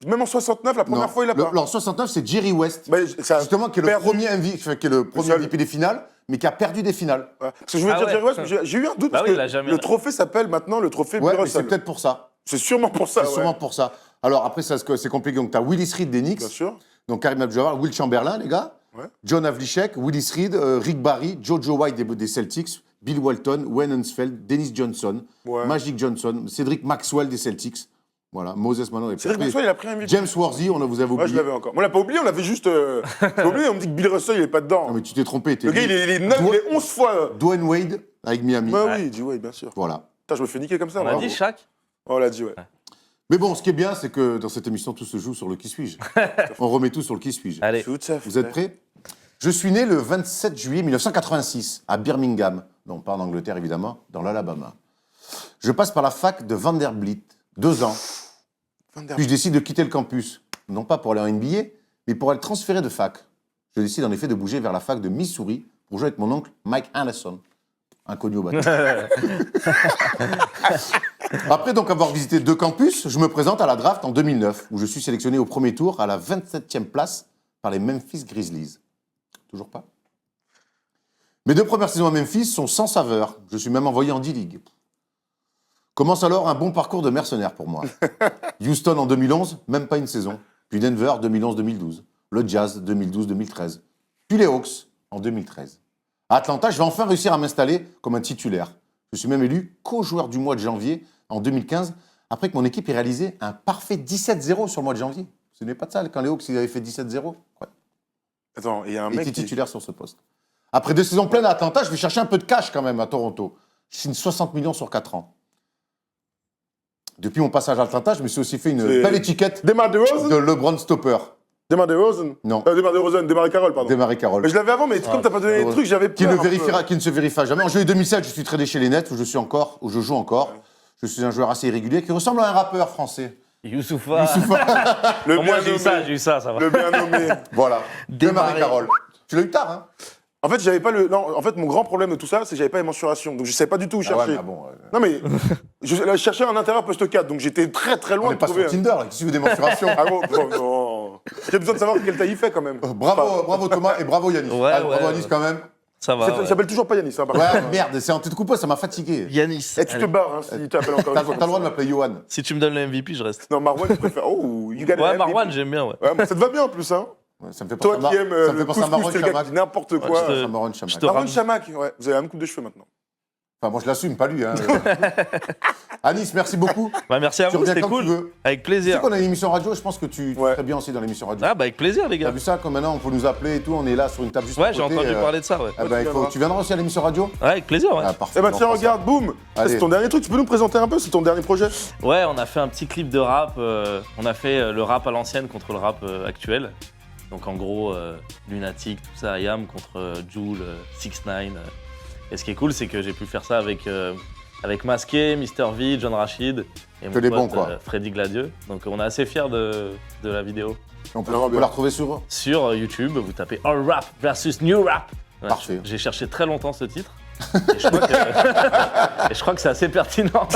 Même en 69, la première Non. fois, il a pas. En 69, c'est Jerry West, Bah, ça a justement, qui est le perdu. premier MVP des finales, mais qui a perdu des finales. Ouais. Parce que je voulais Ah dire ouais. Jerry West, mais j'ai eu un doute Bah parce oui, que il a jamais- le trophée s'appelle maintenant le trophée Ouais, Bill mais c'est Russell. peut-être pour ça. C'est sûrement pour ça, C'est ouais. sûrement pour ça. Alors après, c'est compliqué. Donc, tu as Willis Reed d'Enix, Bien sûr. donc Karim Abdul-Jabbar, Will Chamberlain, les gars, Ouais. John Havlicek, Willis Reed, Rick Barry, Jojo White des Celtics, Bill Walton, Wayne Hansfeld, Dennis Johnson, Ouais. Magic Johnson, Cedric Maxwell des Celtics. Voilà, Moses Malone. Et puis Cédric après, Maxwell, il a pris un MVP. James Worthy, vous avez Moi, je oublié. l'avais encore. On l'a pas oublié, on l'avait juste. Pas oublié, on me dit que Bill Russell, il est pas dedans. Non, mais tu t'es trompé. Le gars, il est 9, il est 11 fois. Dwayne Wade avec Miami. Bah oui, dis ouais, bien sûr. Voilà. Putain, je me fais niquer comme ça. On a bravo. dit Shaq. On l'a dit, ouais. Mais bon, ce qui est bien, c'est que dans cette émission, tout se joue sur le qui suis-je. On remet tout sur le qui suis-je. Allez. Tout ça, Vous êtes prêts? Je suis né le 27 juillet 1986 à Birmingham, non pas en Angleterre évidemment, dans l'Alabama. Je passe par la fac de Vanderbilt, 2 ans, puis je décide de quitter le campus, non pas pour aller en NBA, mais pour aller transférer de fac. Je décide en effet de bouger vers la fac de Missouri pour jouer avec mon oncle Mike Anderson, inconnu au bâtiment. Après donc avoir visité 2 campus, je me présente à la draft en 2009, où je suis sélectionné au premier tour à la 27e place par les Memphis Grizzlies. Toujours pas. Mes 2 premières saisons à Memphis sont sans saveur. Je suis même envoyé en D-League. Commence alors un bon parcours de mercenaire pour moi. Houston en 2011, même pas une saison. Puis Denver 2011-2012. Le Jazz 2012-2013. Puis les Hawks en 2013. À Atlanta, je vais enfin réussir à m'installer comme un titulaire. Je suis même élu co-joueur du mois de janvier en 2015, après que mon équipe ait réalisé un parfait 17-0 sur le mois de janvier. Ce n'est pas de ça, quand les Hawks ils avaient fait 17-0. Ouais. Attends, il y a un Il mec était qui... titulaire sur ce poste. Après 2 saisons pleines à Atlanta, je vais chercher un peu de cash quand même à Toronto. Je signe 60 millions sur 4 ans. Depuis mon passage à Atlanta, je me suis aussi fait une C'est- belle étiquette Demar DeRozan de LeBron Stopper. Demar DeRozan Non. Demar Carroll, pardon. Démarrer Carroll. Mais je l'avais avant, mais comme t'as pas donné les trucs, j'avais Qui peur ne, un peu. qui ne se vérifiera jamais. En juillet 2007, je suis tradé chez les Nets, où je joue encore. Je suis un joueur assez irrégulier qui ressemble à un rappeur français. Youssoufa. Le Moi, bien j'ai eu ça, ça va. Le bien nommé. Voilà. Démarrer. Démarrer Carroll. Tu l'as eu tard, hein? En fait, j'avais pas le. Non, en fait, mon grand problème de tout ça, c'est que j'avais pas les mensurations. Donc, je savais pas du tout où Ah ouais, chercher. mais bon, Non, mais je cherchais un intérieur poste 4, donc j'étais très très on loin n'est de pas trouver. sur Tinder, là, qui suit des mensurations. Ah bon, non. J'ai besoin de savoir quelle taille il fait quand même. Bravo Thomas et bravo Yannis. Ouais, Allez, ouais, bravo Yannis ouais. quand même. Ça va. Il Ouais. s'appelle toujours pas Yannis, hein, par Ouais, contre. merde, c'est un petit coup de poing, ça m'a fatigué. Yanis. Et tu te barres hein, si tu appelles encore T'as une fois. le droit de m'appeler Johan. Si tu me donnes le MVP, je reste. Non, Marwan, tu préfères. Oh, you got Ouais, an Marwan, MVP. j'aime bien, ouais. Ouais, mais ça te va bien en plus, hein. Ouais, ça me fait Toi penser qui aimes ça me fait le penser à couscous, Marwan c'est le gars qui Chamak. dit n'importe quoi. je te- À Marwan Chamak. je te- Marwan Chamak, ouais. Vous avez un coupe de cheveux maintenant. Enfin, moi je l'assume, pas lui. Hein. Anis, merci beaucoup. Bah, merci à Tu vous, reviens c'était quand cool. tu veux. Avec Tu sais plaisir. qu'on a une émission radio, je pense que tu Ouais. serais bien aussi dans l'émission radio. Ah, bah, avec plaisir, les T'as gars. vu ça, comme maintenant on peut nous appeler et tout, on est là sur une table juste à Ouais, côté. j'ai entendu parler de ça, ouais. Ah ben, tu viendras aussi à l'émission radio. Ouais, avec plaisir, ouais. Ah, parfait. Eh ben on tiens, fera ça. regarde, boum. Ça, Allez. c'est ton dernier truc. Tu peux nous présenter un peu? C'est ton dernier projet? Ouais, on a fait un petit clip de rap. On a fait le rap à l'ancienne contre le rap actuel. Donc en gros, Lunatic, tout ça, IAM contre Jul, 6ix9ine. Et ce qui est cool, c'est que j'ai pu faire ça avec Masqué, Mr V, John Rachid et Que mon des pote bons, quoi. Freddy Gladieux. Donc on est assez fiers de la vidéo. On peut la retrouver sur. Sur YouTube, vous tapez All Rap versus New Rap. Ouais, Parfait. J'ai cherché très longtemps ce titre. Et je crois que c'est assez pertinent.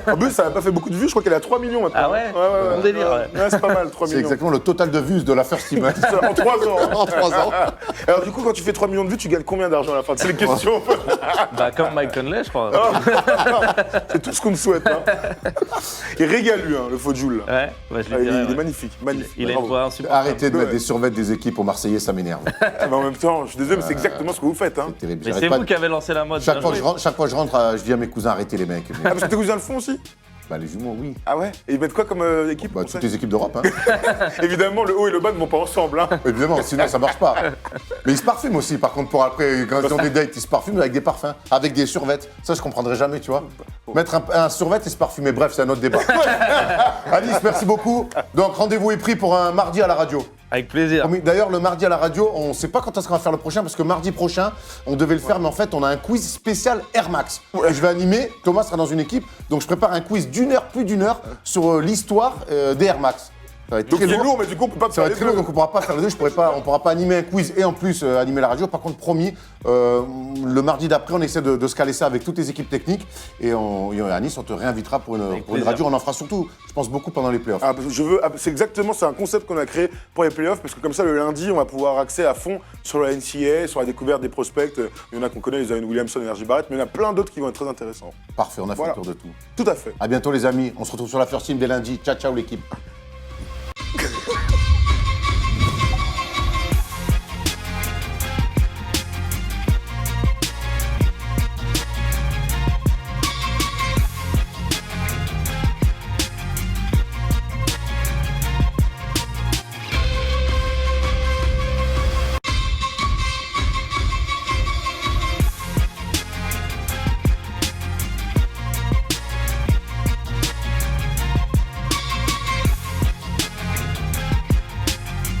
En plus, ça n'a pas fait beaucoup de vues. Je crois qu'elle est à 3 millions maintenant. Ah ouais Bon délire, ouais. Ouais, c'est pas mal, 3 C'est millions. exactement le total de vues de la First Team. En 3 ans. En 3 ans. Alors, du coup, quand tu fais 3 millions de vues, tu gagnes combien d'argent à la fin? C'est les questions. Bah, comme Mike Conley, je crois. C'est tout ce qu'on te souhaite. Hein. Il régale, lui, hein, le faux Jules. là. Ouais, bah, je Ah, lui il dirais, est ouais. magnifique. Magnifique. Il a une Bravo. voix insupportable. Arrêtez de mettre Ouais. des survêtements des équipes aux Marseillais, ça m'énerve. Mais en même temps, je suis désolé, mais c'est exactement ce que vous faites. Hein. C'est terrible. Mais J'arrête c'est pas vous de- qui avez lancé la mode. Chaque bien fois, joué. je rentre, je dis à mes cousins, arrêtez les mecs. Ah, parce que tes cousins le font aussi? Bah, les jumeaux, oui. Ah ouais? Et ils mettent quoi comme équipe? Bah, on toutes sait les équipes d'Europe, hein. Évidemment, le haut et le bas ne vont pas ensemble. Hein. Évidemment, sinon ça marche pas. Mais ils se parfument aussi, par contre, pour après, quand ils ont des dates, ils se parfument avec des parfums, avec des survêtements. Ça, je comprendrai jamais, tu vois. Mettre un survêt et se parfumer, bref, c'est un autre débat. Alice, merci beaucoup. Donc, rendez-vous est pris pour un mardi à la radio. Avec plaisir. D'ailleurs, le mardi à la radio, on ne sait pas quand est-ce qu'on va faire le prochain, parce que mardi prochain, on devait le faire, mais en fait, on a un quiz spécial Air Max. Et je vais animer, Thomas sera dans une équipe, donc je prépare un quiz plus d'une heure, sur l'histoire des Air Max. Ça va être Donc très il est lourd, mais du coup, on peut pas Ça va faire être les très long, deux. donc on pourra pas faire les deux. On pourra pas animer un quiz et en plus animer la radio. Par contre, promis, le mardi d'après, on essaie de se caler ça avec toutes les équipes techniques. Et à Nice, on te réinvitera pour une plaisir. radio. On en fera surtout, je pense, beaucoup pendant les playoffs. Ah, parce que c'est un concept qu'on a créé pour les playoffs, parce que comme ça, le lundi, on va pouvoir accéder à fond sur la NCAA, sur la découverte des prospects. Il y en a qu'on connaît, les Zion Williamson et RJ Barrett, mais il y en a plein d'autres qui vont être très intéressants. Parfait, on a fait Voilà. le tour de tout. Tout à fait. À bientôt, les amis. On se retrouve sur la First Team dès lundi. Ciao, ciao, l'équipe.